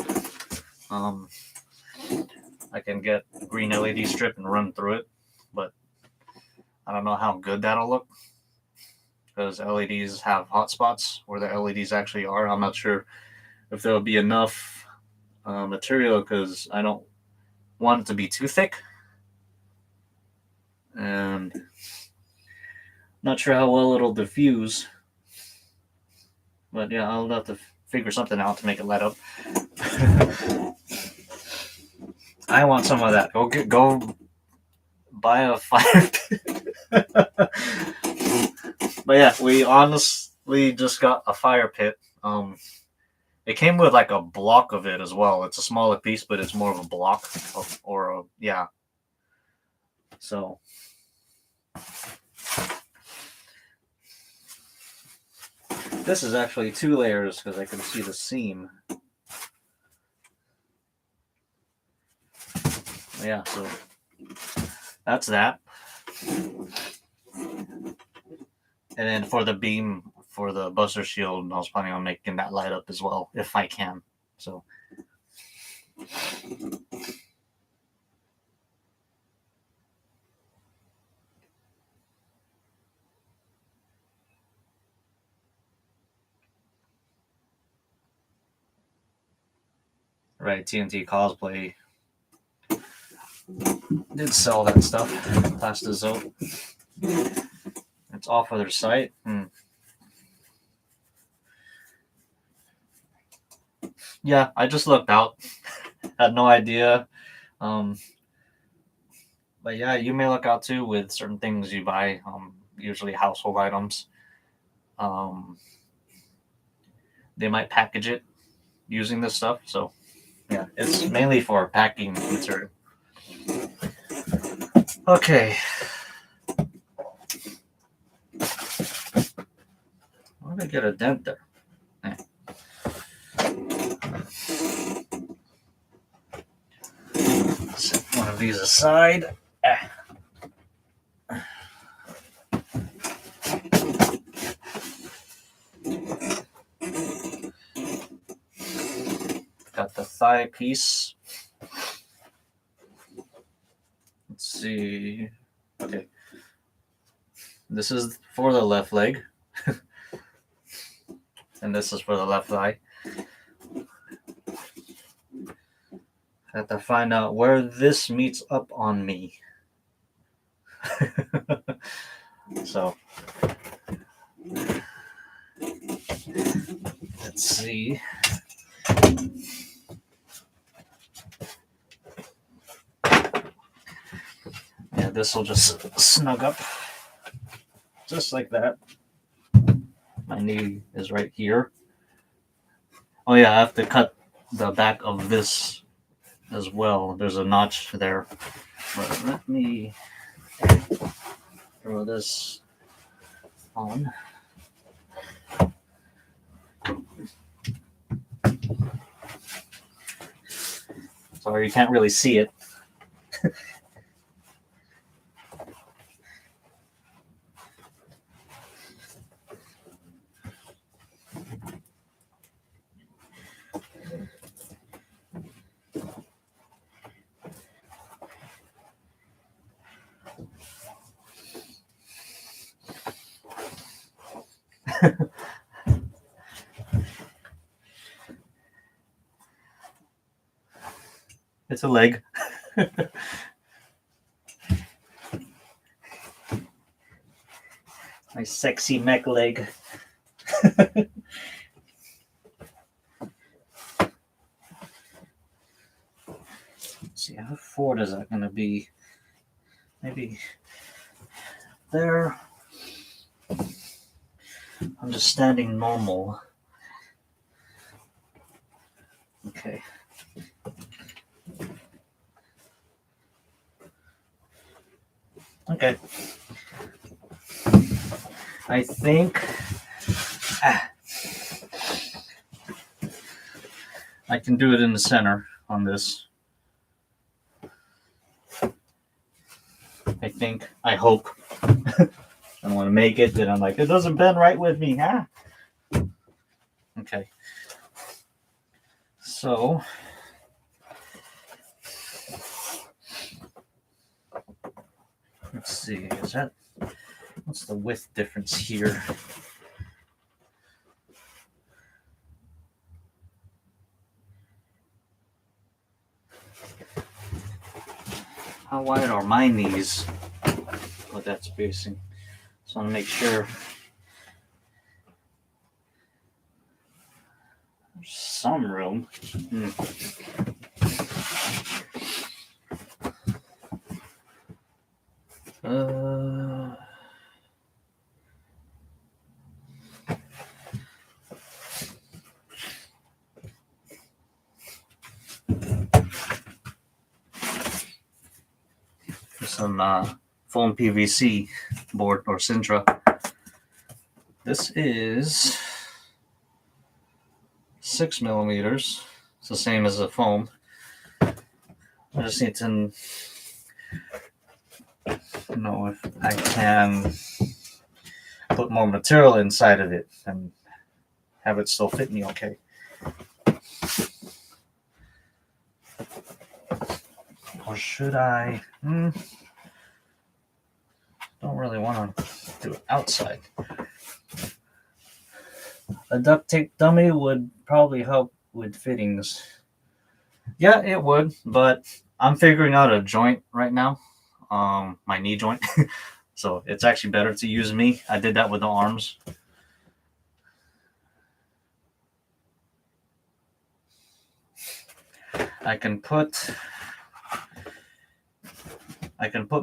[SPEAKER 1] I can get a green LED strip and run through it, but I don't know how good that'll look because LEDs have hot spots where the LEDs actually are. I'm not sure if there'll be enough material because I don't want it to be too thick. And not sure how well it'll diffuse. But yeah, I'll have to figure something out to make it light up. I want some of that. Go buy a fire pit. But yeah, we honestly just got a fire pit. It came with like a block of it as well. It's a smaller piece, but it's more of a block yeah. So this is actually 2 layers because I can see the seam. Yeah, so that's that. And then for the beam, for the Buster Shield, I was planning on making that light up as well, if I can. So right, TNT Cosplay did sell that stuff. Plastizote. It's off of their site. Yeah, I just looked out. Had no idea. But yeah, you may look out too with certain things you buy, usually household items. They might package it using this stuff. So yeah, it's mainly for packing material. Okay. Why did I get a dent there? Set one of these aside. got the thigh piece. Let's see. Okay. This is for the left leg. And this is for the left thigh. I have to find out where this meets up on me. So, let's see. Yeah, this will just snug up just like that. My knee is right here. Oh yeah, I have to cut the back of this as well. There's a notch there. But let me throw this on. Sorry, you can't really see it. It's a leg. My sexy mech leg. Let's see, how forward is that going to be? Maybe there. I'm just standing normal. Okay. Okay. I think I can do it in the center on this. I hope. I don't want to make it, then I'm like, it doesn't bend right with me, huh? Okay. So, let's see, what's the width difference here? How wide are my knees with that spacing? So I want to make sure there's some room. Some foam PVC board or Sintra. This is 6 millimeters. It's the same as the foam. I just need to know if I can put more material inside of it and have it still fit me okay. Or should I? Don't really want to do it outside. A duct tape dummy would probably help with fittings. Yeah, it would, but I'm figuring out a joint right now, my knee joint. So it's actually better to use me. I did that with the arms. I can put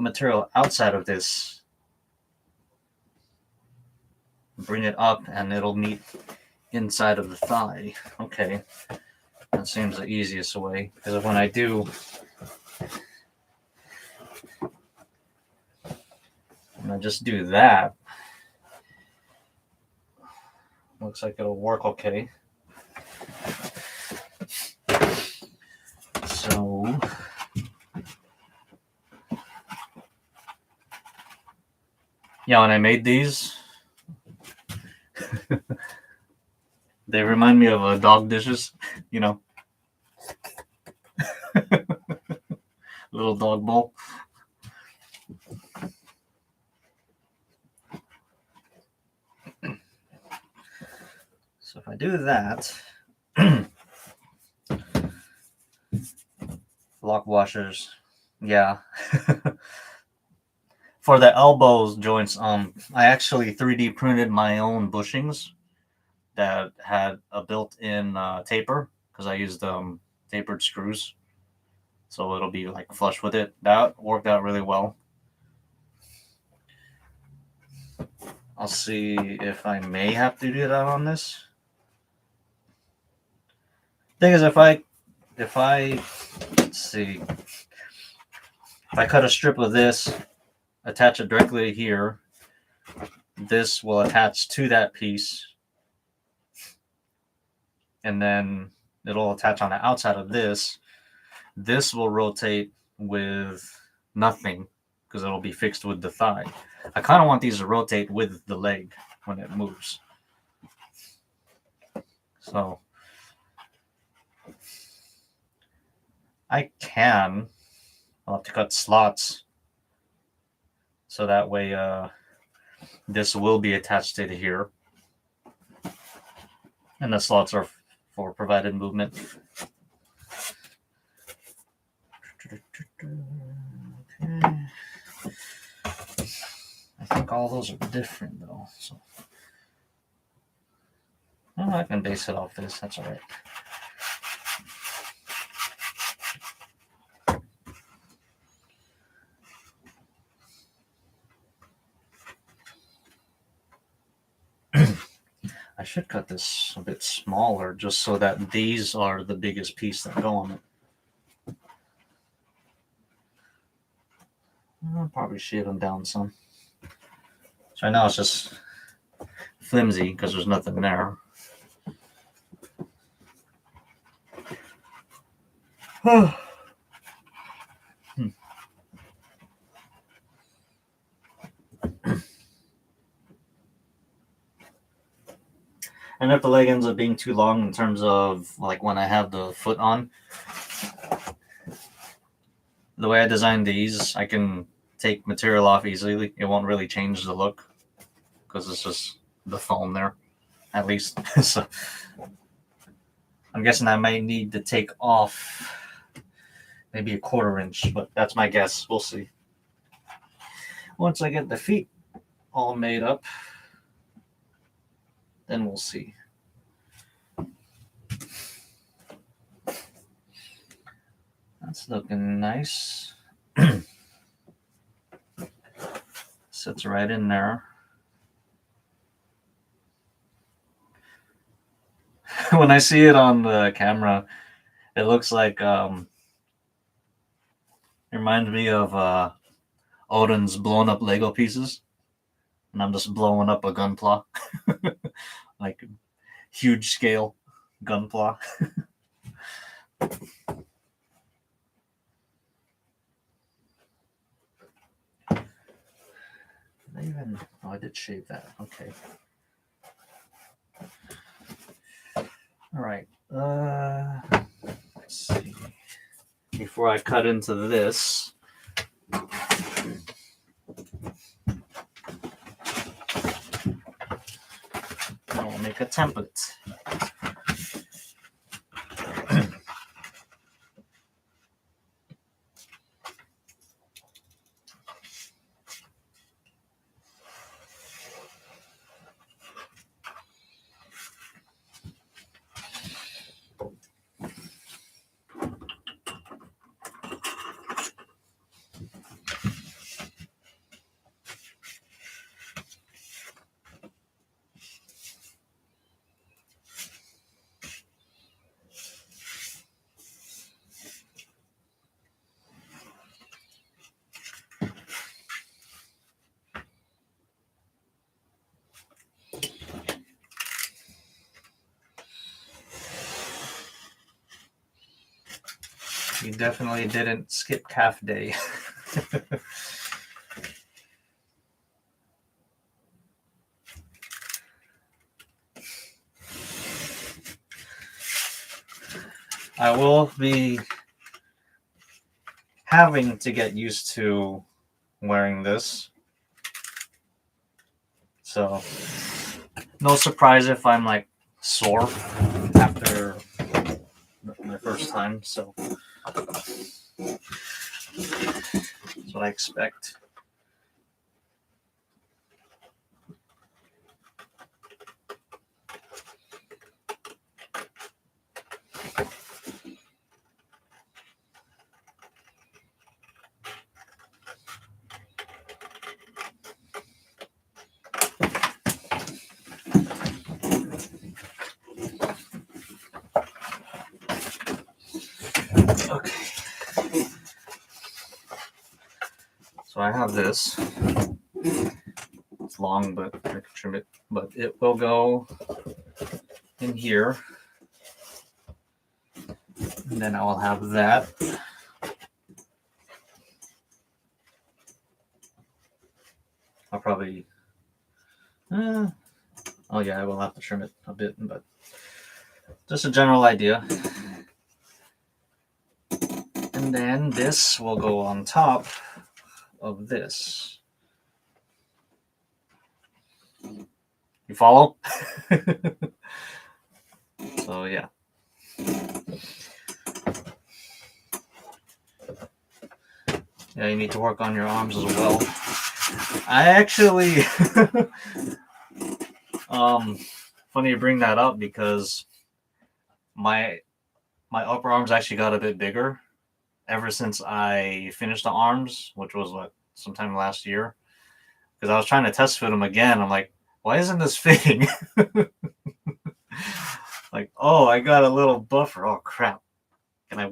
[SPEAKER 1] material outside of this, bring it up, and it'll meet inside of the thigh. Okay, that seems the easiest way, because when I do, when I just do that, looks like it'll work okay. So yeah, when I made these, they remind me of dog dishes, you know. Little dog bowl. So if I do that, lock washers, yeah. For the elbows joints, I actually 3D printed my own bushings that had a built-in taper because I used tapered screws, so it'll be like flush with it. That worked out really well. I'll see if I may have to do that on this. Thing is, if I let's see, if I cut a strip of this, attach it directly here, this will attach to that piece, and then it'll attach on the outside of this. This will rotate with nothing because it'll be fixed with the thigh. I kind of want these to rotate with the leg when it moves. So I'll have to cut slots so that way this will be attached to here. And the slots are for provided movement. Okay. I think all those are different though. So I can base it off this. That's all right. I should cut this a bit smaller just so that these are the biggest piece that go on it. I'll probably shave them down some. So right now it's just flimsy because there's nothing there. And if the leg ends up being too long in terms of like when I have the foot on, the way I designed these, I can take material off easily. It won't really change the look because it's just the foam there, at least. So I'm guessing I might need to take off maybe a 1/4 inch, but that's my guess. We'll see. Once I get the feet all made up, then we'll see. That's looking nice. Sits right in there. When I see it on the camera, it looks like it reminds me of Odin's blown up Lego pieces, and I'm just blowing up a gunpla, like huge scale gunpla. I did shave that. Okay. All right. Let's see. Before I cut into this, I'll make a template. You definitely didn't skip calf day. I will be having to get used to wearing this. So, no surprise if I'm like sore after my first time. So, that's what I expect. Okay. So I have this. It's long, but I can trim it. But it will go in here. And then I will have that. I'll probably... oh yeah, I will have to trim it a bit, but just a general idea. And then this will go on top of this. You follow? So yeah. Yeah, you need to work on your arms as well. I actually funny you bring that up because my upper arms actually got a bit bigger ever since I finished the arms, which was what, sometime last year. Because I was trying to test fit them again. I'm like, why isn't this fitting? Like, oh, I got a little buffer. Oh crap. Can I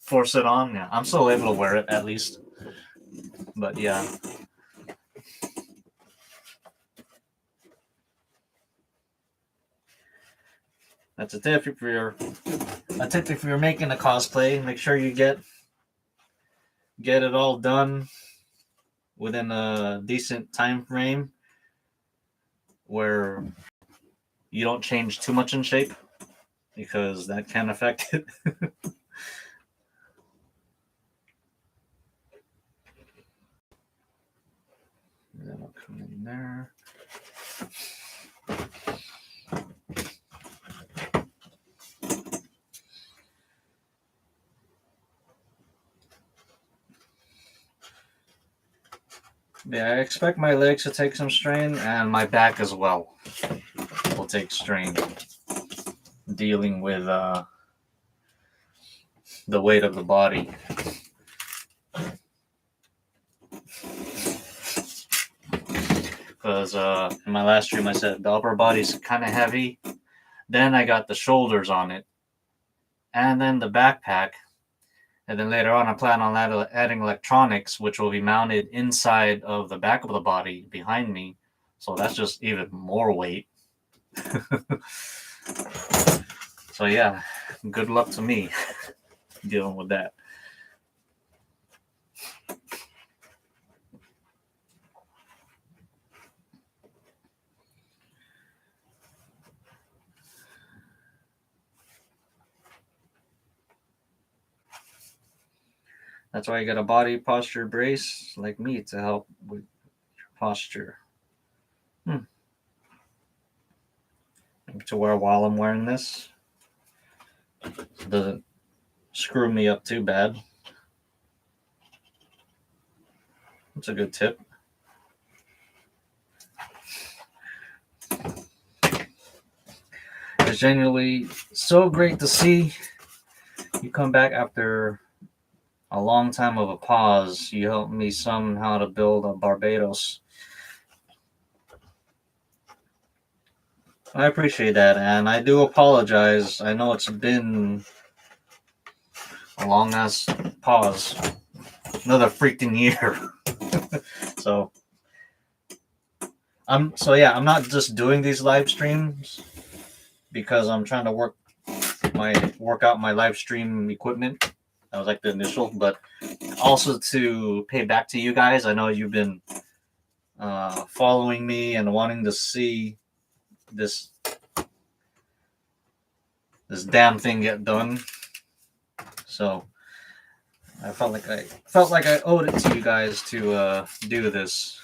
[SPEAKER 1] force it on? Yeah, I'm still able to wear it at least. But yeah. That's a tip if you're making a cosplay. Make sure you get it all done within a decent time frame where you don't change too much in shape, because that can affect it. That'll come in there. Yeah, I expect my legs to take some strain, and my back as well will take strain dealing with the weight of the body. Because in my last stream I said the upper body's kind of heavy. Then I got the shoulders on it, and then the backpack. And then later on I plan on adding electronics, which will be mounted inside of the back of the body behind me. So that's just even more weight. So yeah, good luck to me dealing with that. That's why you get a body posture brace like me to help with your posture. To wear while I'm wearing this. So it doesn't screw me up too bad. That's a good tip. It's genuinely so great to see you come back after a long time of a pause. You helped me somehow to build a Barbados. I appreciate that, and I do apologize. I know it's been a long ass pause. Another freaking year. So I'm not just doing these live streams because I'm trying to work out my live stream equipment. That was like the initial, but also to pay back to you guys. I know you've been following me and wanting to see this damn thing get done. So I felt like I owed it to you guys to do this.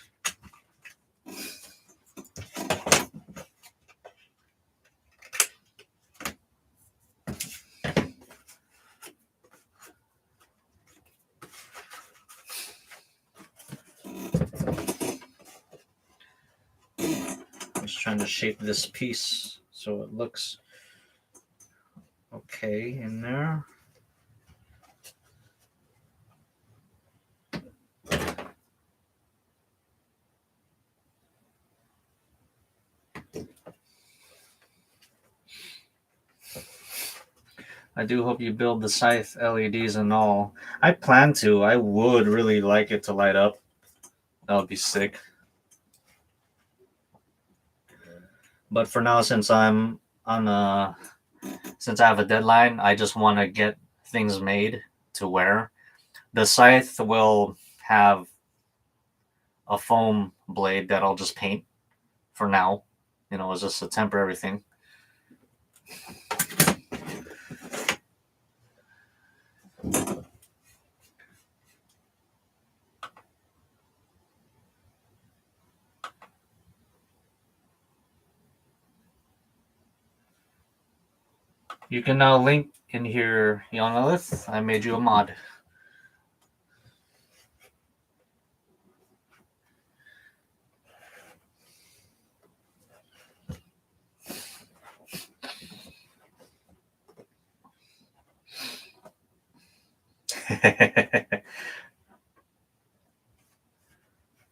[SPEAKER 1] I'm just trying to shape this piece so it looks okay in there. I do hope you build the scythe LEDs and all. I plan to. I would really like it to light up. That would be sick. But for now, since I'm on since I have a deadline, I just want to get things made to wear. The scythe will have a foam blade that I'll just paint for now. You know, it's just a temporary thing. You can now link in here, Yonalith. I made you a mod.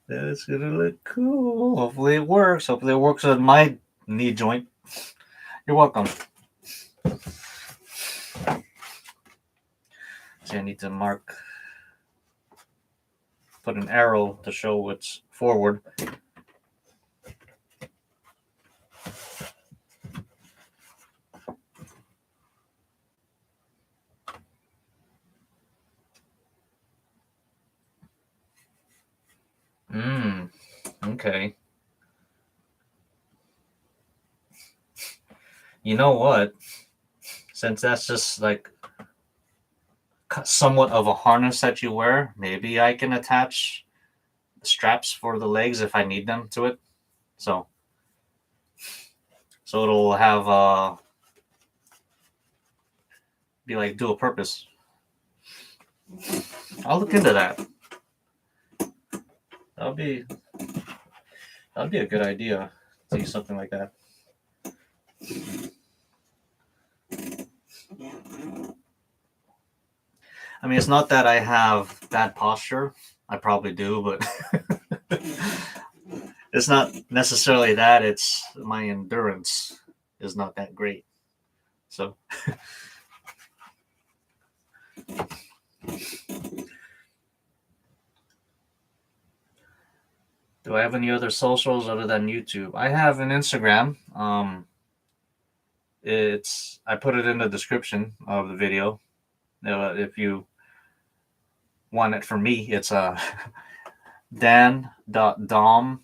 [SPEAKER 1] That's gonna look cool. Hopefully it works. Hopefully it works on my knee joint. You're welcome. See, I need to put an arrow to show what's forward. Okay. You know what? Since that's just like somewhat of a harness that you wear, maybe I can attach straps for the legs if I need them to it. So it'll have be like dual purpose. I'll look into that. That'll be a good idea to do something like that. I mean, it's not that I have bad posture. I probably do, but it's not necessarily that. It's my endurance is not that great. So do I have any other socials other than YouTube? I have an Instagram. I put it in the description of the video. If you want it from me, it's dan.dom.jr,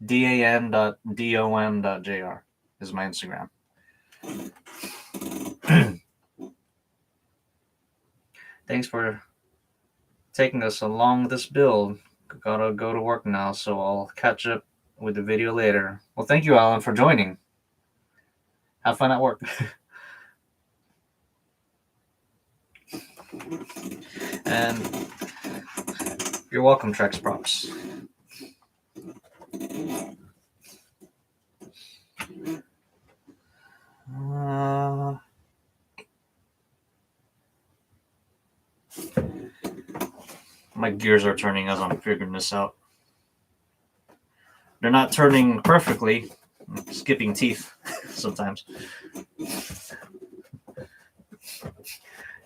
[SPEAKER 1] dan.dom.jr is my Instagram. Thanks for taking us along this build. Gotta go to work now, so I'll catch up with the video later. Well, thank you, Alan, for joining. Have fun at work. And you're welcome, Trex Props. My gears are turning as I'm figuring this out. They're not turning perfectly. I'm skipping teeth sometimes.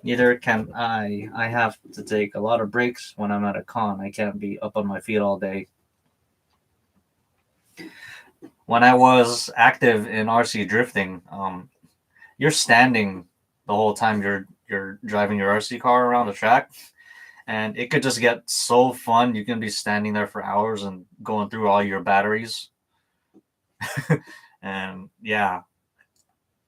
[SPEAKER 1] Neither can I. I have to take a lot of breaks when I'm at a con. I can't be up on my feet all day. When I was active in RC drifting, you're standing the whole time you're driving your RC car around the track, and it could just get so fun. You can be standing there for hours and going through all your batteries. And yeah,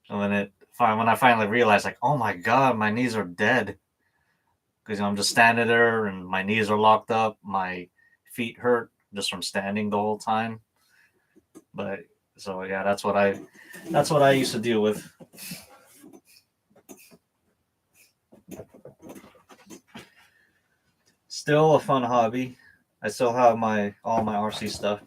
[SPEAKER 1] and when it when I finally realized, like, oh my god, my knees are dead. Because I'm just standing there and my knees are locked up. My feet hurt just from standing the whole time. But so yeah, that's what I used to deal with. Still a fun hobby. I still have all my RC stuff.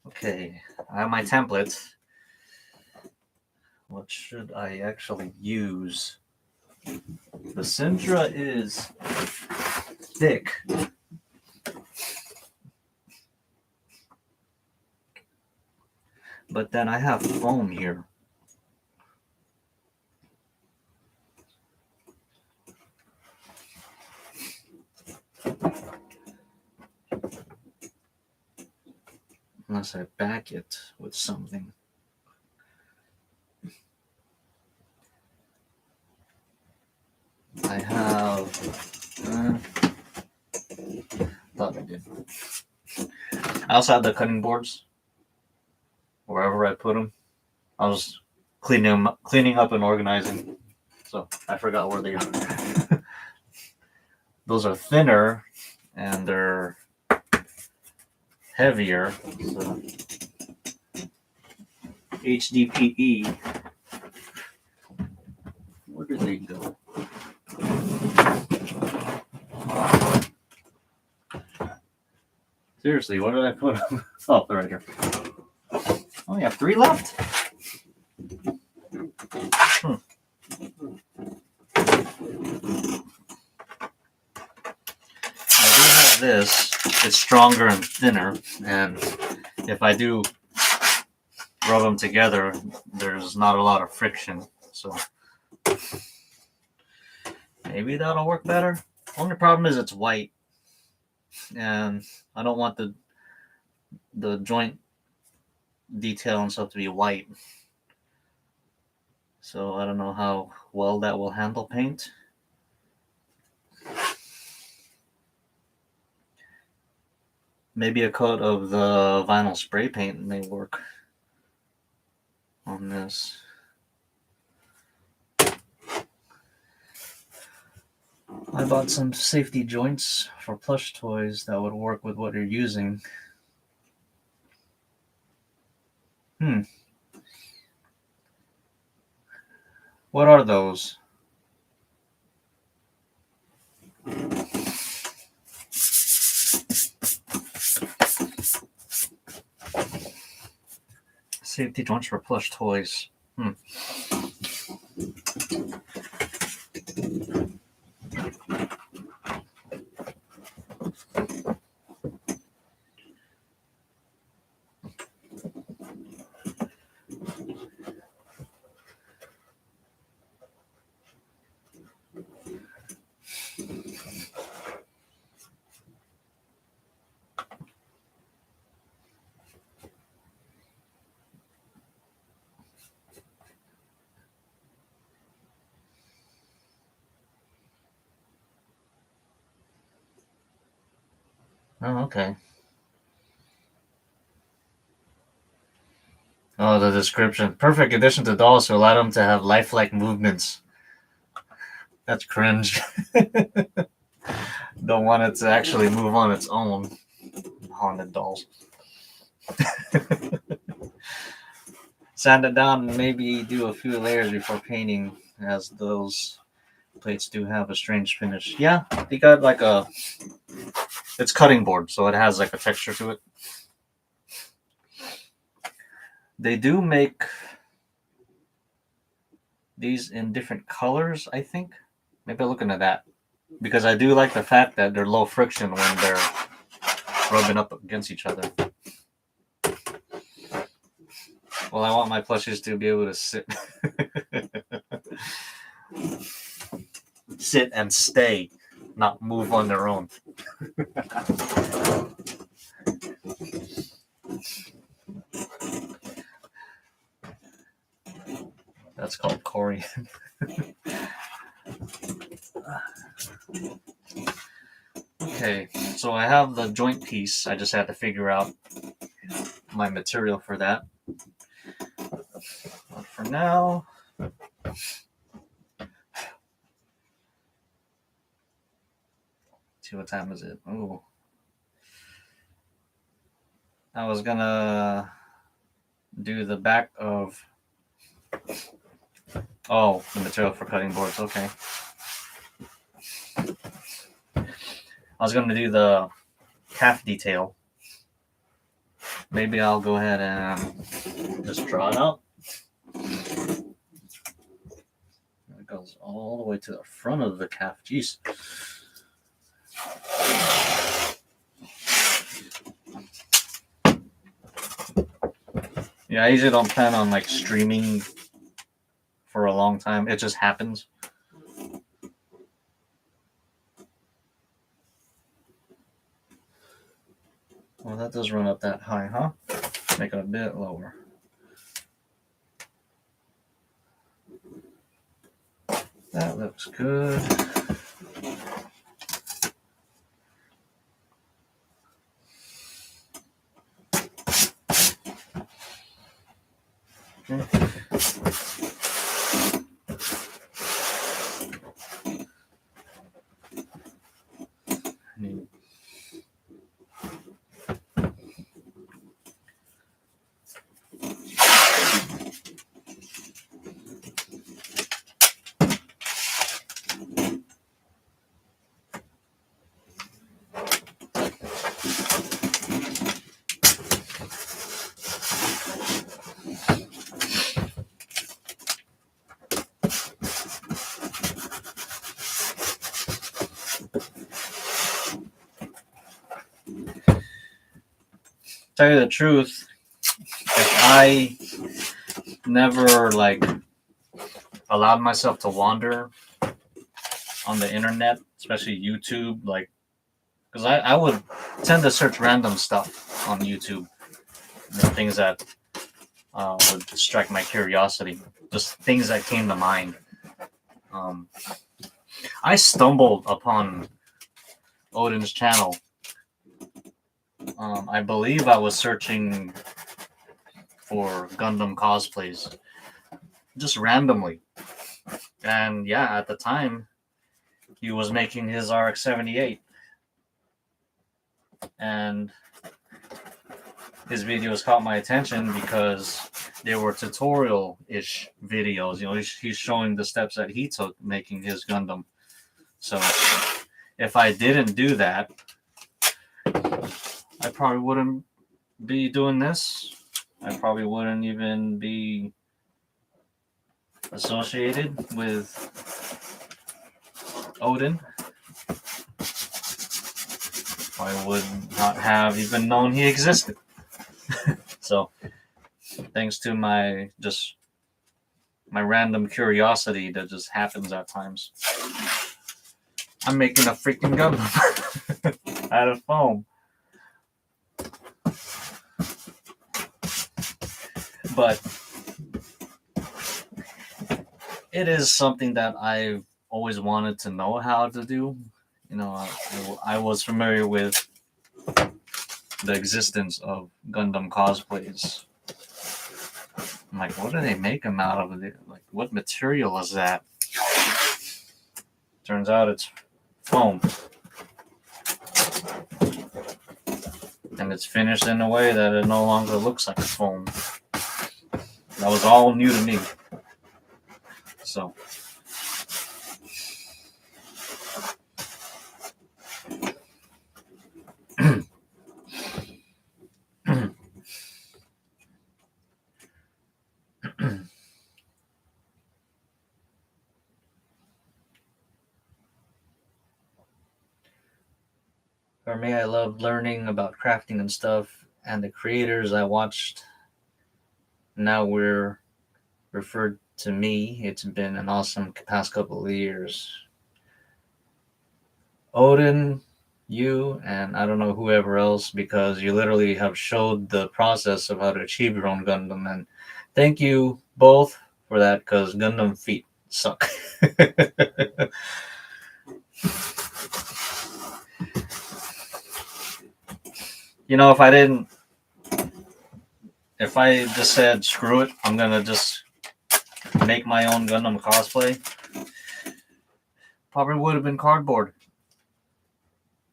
[SPEAKER 1] Okay, I have my template. What should I actually use? The Syndra is thick. But then I have foam here. Unless I back it with something. I have... thought I did. I also have the cutting boards. Wherever I put them. I was cleaning up and organizing. So I forgot where they are. Those are thinner and they're heavier. So HDPE. Where did they go? Seriously, what did I put them? Oh, they're right here. Oh, you have 3 left? I do have this. It's stronger and thinner, and if I do rub them together, there's not a lot of friction, so maybe that'll work better. Only problem is it's white, and I don't want the joint detail and stuff to be white, so I don't know how well that will handle paint. Maybe a coat of the vinyl spray paint may work on this. I bought some safety joints for plush toys that would work with what you're using. What are those? Safety joints for plush toys. Oh, okay. Oh, the description. Perfect addition to dolls to allow them to have lifelike movements. That's cringe. Don't want it to actually move on its own. Haunted dolls. Sand it down and maybe do a few layers before painting, as those plates do have a strange finish. Yeah, they got like it's cutting board, so it has like a texture to it. They do make these in different colors, I think. Maybe I'll look into that. Because I do like the fact that they're low friction when they're rubbing up against each other. Well, I want my plushies to be able to sit and stay, not move on their own. That's called Korean. Okay, so I have the joint piece. I just had to figure out my material for that. But for now, see what time is it? Ooh. I was gonna do the back of, the material for cutting boards. Okay. I was gonna do the calf detail. Maybe I'll go ahead and just draw it out. It goes all the way to the front of the calf. Jeez. Yeah, I usually don't plan on like streaming for a long time. It just happens. Well, that does run up that high, huh? Make it a bit lower. That looks good. Okay. Tell you the truth, if I never like allowed myself to wander on the internet, especially YouTube, like, because I would tend to search random stuff on YouTube, things that would strike my curiosity, just things that came to mind. I stumbled upon Odin's channel. I believe I was searching for Gundam cosplays just randomly. And yeah, at the time, he was making his RX-78. And his videos caught my attention because they were tutorial-ish videos. You know, he's showing the steps that he took making his Gundam. So if I didn't do that, I probably wouldn't be doing this. I probably wouldn't even be associated with Odin. I would not have even known he existed. So, thanks to my random curiosity that just happens at times, I'm making a freaking Gundam out of foam. But it is something that I've always wanted to know how to do. You know, I was familiar with the existence of Gundam cosplays. I'm like, what do they make them out of? Like, what material is that? Turns out it's foam. And it's finished in a way that it no longer looks like foam. That was all new to me. So. For me, I love learning about crafting and stuff, and the creators I watched, now we're referred to me. It's been an awesome past couple of years. Odin, you, and I don't know whoever else, because you literally have showed the process of how to achieve your own Gundam, and thank you both for that, because Gundam feet suck. You know, if I just said screw it, I'm gonna just make my own Gundam cosplay, probably would have been cardboard.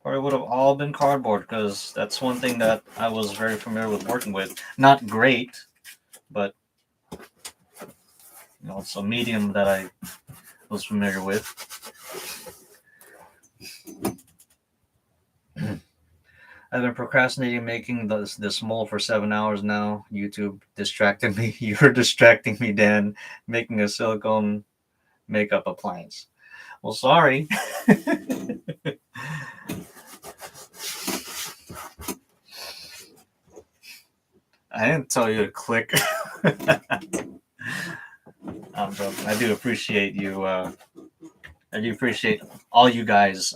[SPEAKER 1] Probably would have all been cardboard because that's one thing that I was very familiar with working with. Not great, but you know, it's a medium that I was familiar with. I've been procrastinating making this mold for 7 hours now. YouTube distracted me. You're distracting me, Dan. Making a silicone makeup appliance. Well, sorry. I didn't tell you to click. I'm joking. I do appreciate you. I do appreciate all you guys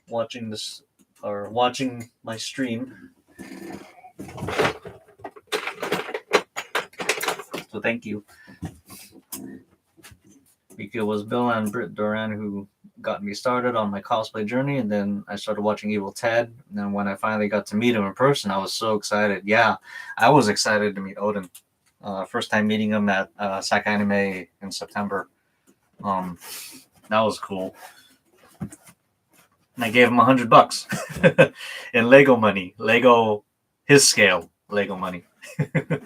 [SPEAKER 1] watching this or watching my stream. So thank you. It was Bill and Britt Duran who got me started on my cosplay journey, and then I started watching Evil Ted. And then when I finally got to meet him in person, I was so excited. Yeah, I was excited to meet Odin. First time meeting him at SAC Anime in September. That was cool. And I gave him $100 in Lego money, his scale Lego money. It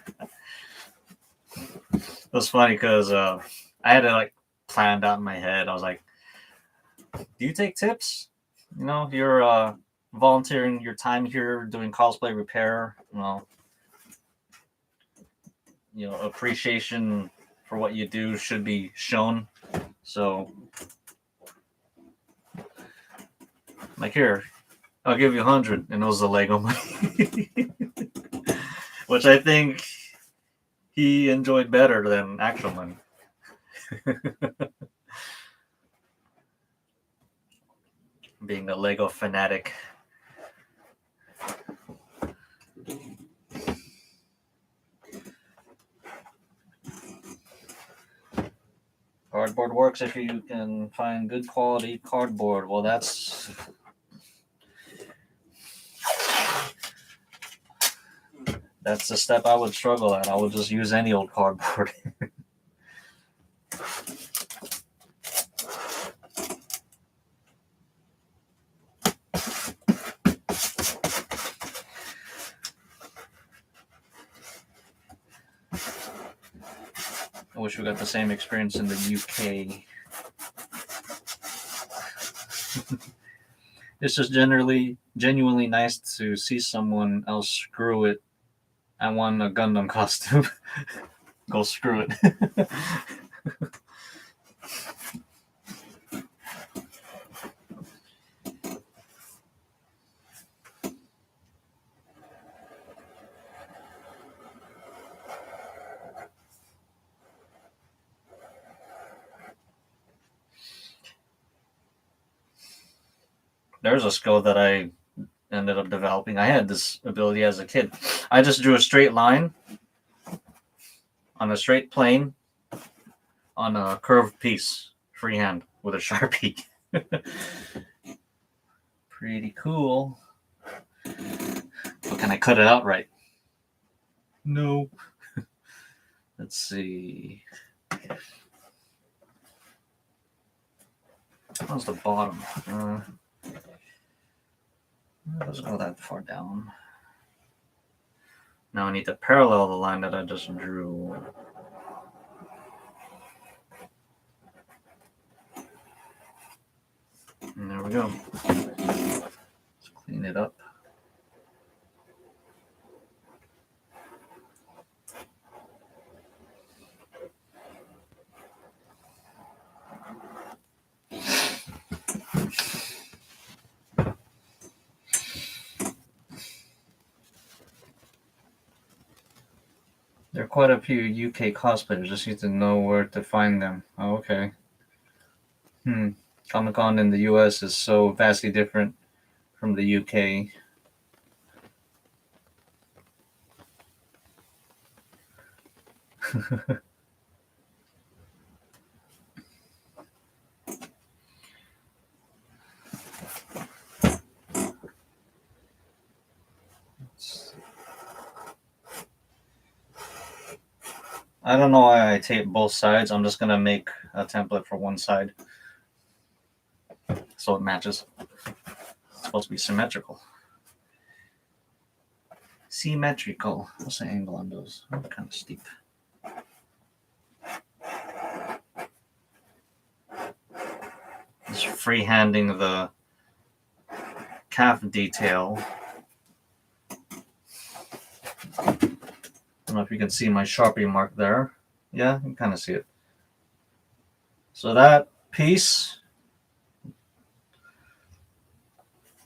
[SPEAKER 1] was funny because I had it like planned out in my head. I was like, "Do you take tips? You know, you're volunteering your time here doing cosplay repair. Appreciation for what you do should be shown. So, like here, I'll give you 100, and it was the Lego money, which I think he enjoyed better than actual money. Being a Lego fanatic. Cardboard works if you can find good quality cardboard. Well, that's the step I would struggle at. I would just use any old cardboard. I wish we got the same experience in the UK. It's just genuinely nice to see someone else screw it. I want a Gundam costume. Go screw it. There's a skill that I ended up developing. I had this ability as a kid. I just drew a straight line on a straight plane on a curved piece, freehand with a Sharpie. Pretty cool. But can I cut it out right? No. Let's see. How's the bottom? Let's go that far down. Now I need to parallel the line that I just drew. And there we go. Let's clean it up. There are quite a few UK cosplayers. Just need to know where to find them. Oh, okay. Comic-Con in the US is so vastly different from the UK. I don't know why I tape both sides. I'm just gonna make a template for one side so it matches. It's supposed to be symmetrical. Symmetrical. What's the angle on those? Oh, kind of steep. Just freehanding the calf detail. I don't know if you can see my Sharpie mark there. Yeah, you can kind of see it. So that piece,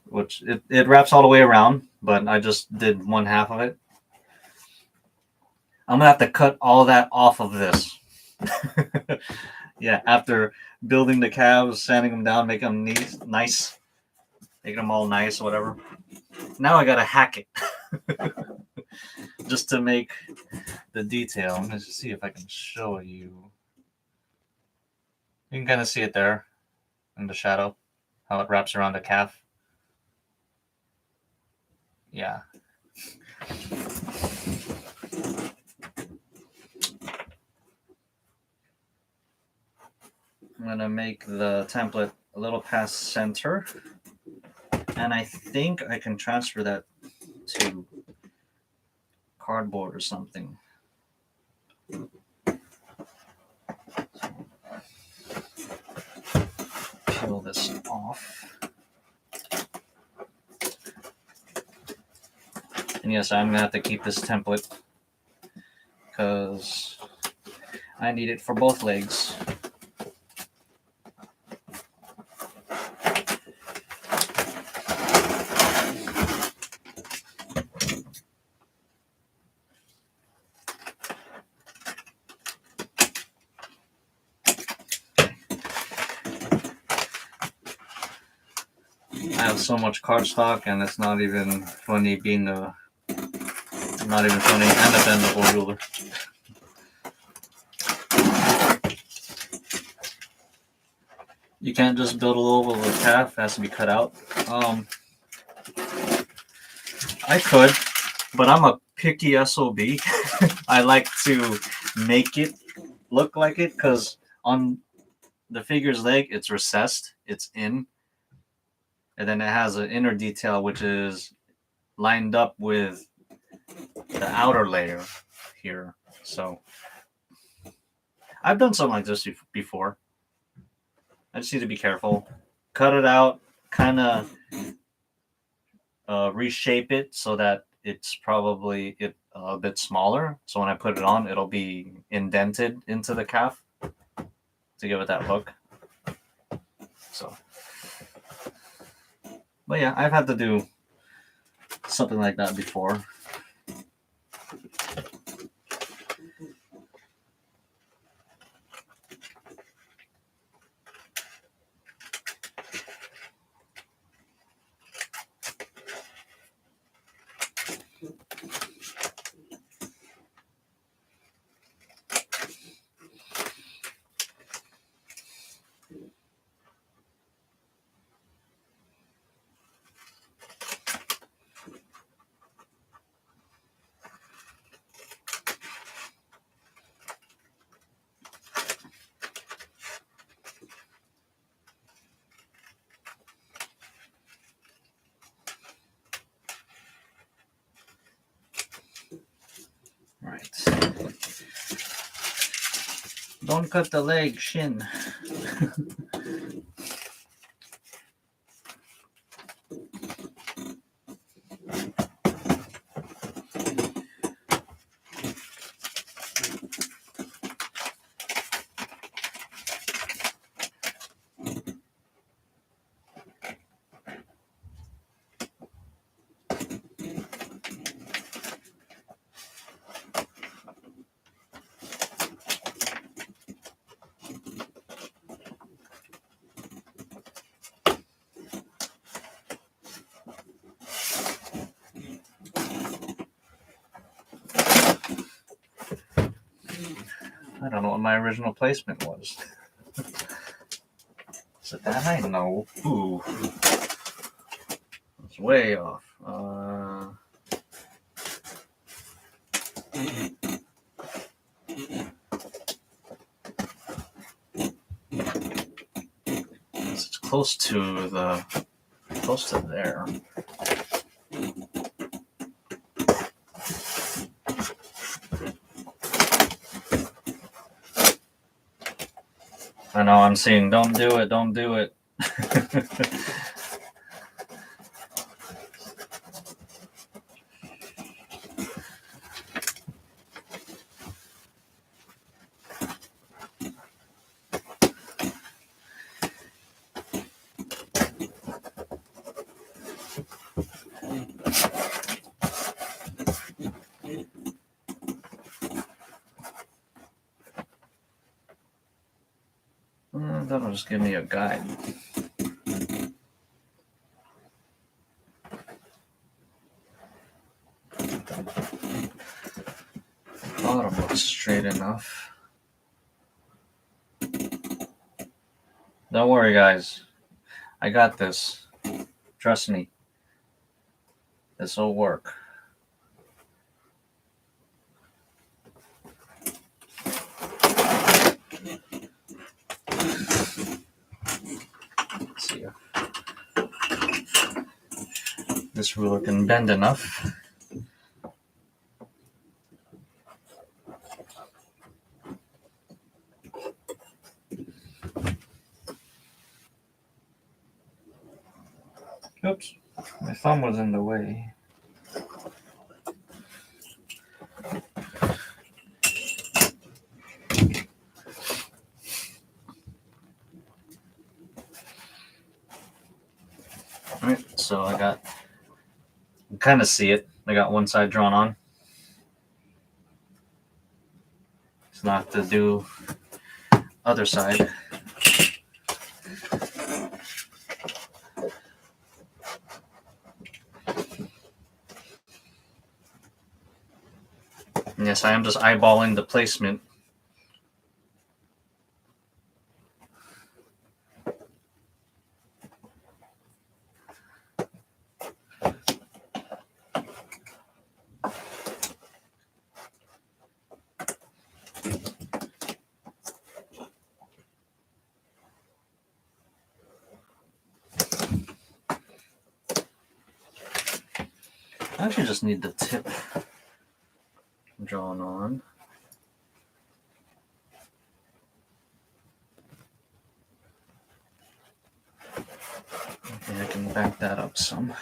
[SPEAKER 1] which it wraps all the way around, but I just did one half of it. I'm gonna have to cut all that off of this. Yeah, after building the calves, sanding them down, making them nice, making them all nice, whatever. Now I gotta hack it just to make the detail. Let's just see if I can show you. You can kind of see it there in the shadow, how it wraps around the calf. Yeah. I'm gonna make the template a little past center, and I think I can transfer that to cardboard or something. Peel this off. And yes, I'm gonna have to keep this template because I need it for both legs. I have so much cardstock, and it's not even funny being not even funny and a bendable ruler. You can't just build a little oval with calf; it has to be cut out. I could, but I'm a picky SOB. I like to make it look like it because on the figure's leg, it's recessed, it's in, and then it has an inner detail which is lined up with the outer layer here. So I've done something like this before. I just need to be careful. Cut it out, kind of reshape it so that it's probably a bit smaller. So when I put it on, it'll be indented into the calf to give it that look. So, but yeah, I've had to do something like that before. Right. Don't cut the leg, shin. I don't know what my original placement was. Is it that high? No. Ooh. It's way off. It's close to there. I know I'm seeing, don't do it, don't do it. That'll just give me a guide. Bottom looks straight enough. Don't worry, guys. I got this. Trust me. This will work. Let's see if this ruler can bend enough. Oops, my thumb was in the way. Alright, so I got, you can kind of see it. I got one side drawn on. So now I have to do other side. And yes, I am just eyeballing the placement. I actually just need the tip drawn on. Okay, I can back that up some.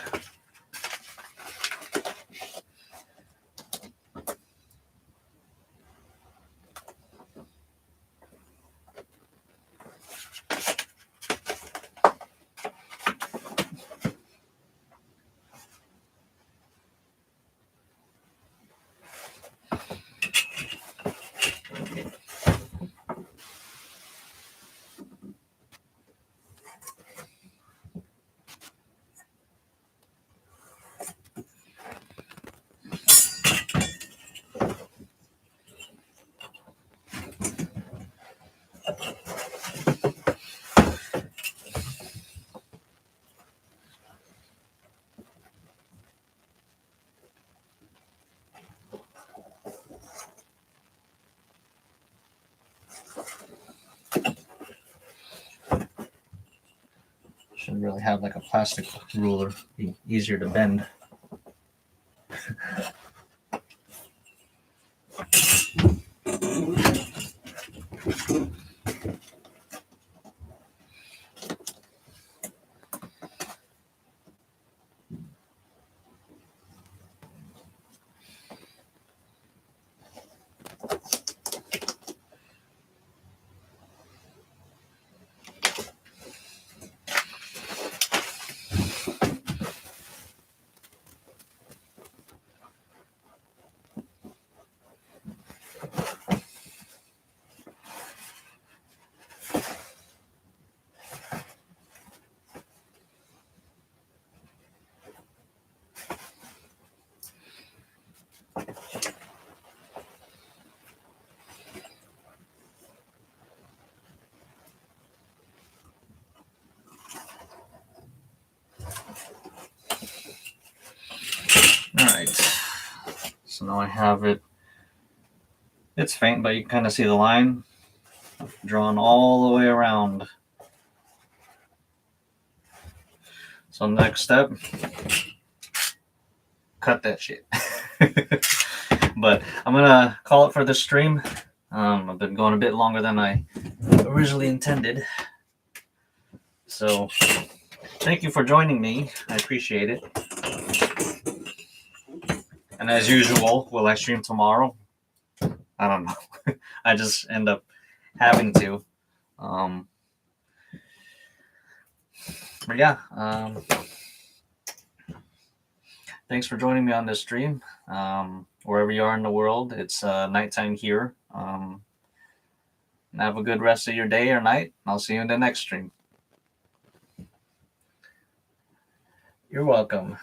[SPEAKER 1] Should really have like a plastic ruler, be easier to bend. All right, so now I have it It's faint, but you can kind of see the line drawn all the way around. So next step, cut that shit. But I'm gonna call it for this stream. I've been going a bit longer than I originally intended. So thank you for joining me. I appreciate it. And as usual, will I stream tomorrow? I don't know. I just end up having to. But yeah, thanks for joining me on this stream. Wherever you are in the world, it's nighttime here. Have a good rest of your day or night. I'll see you in the next stream. You're welcome.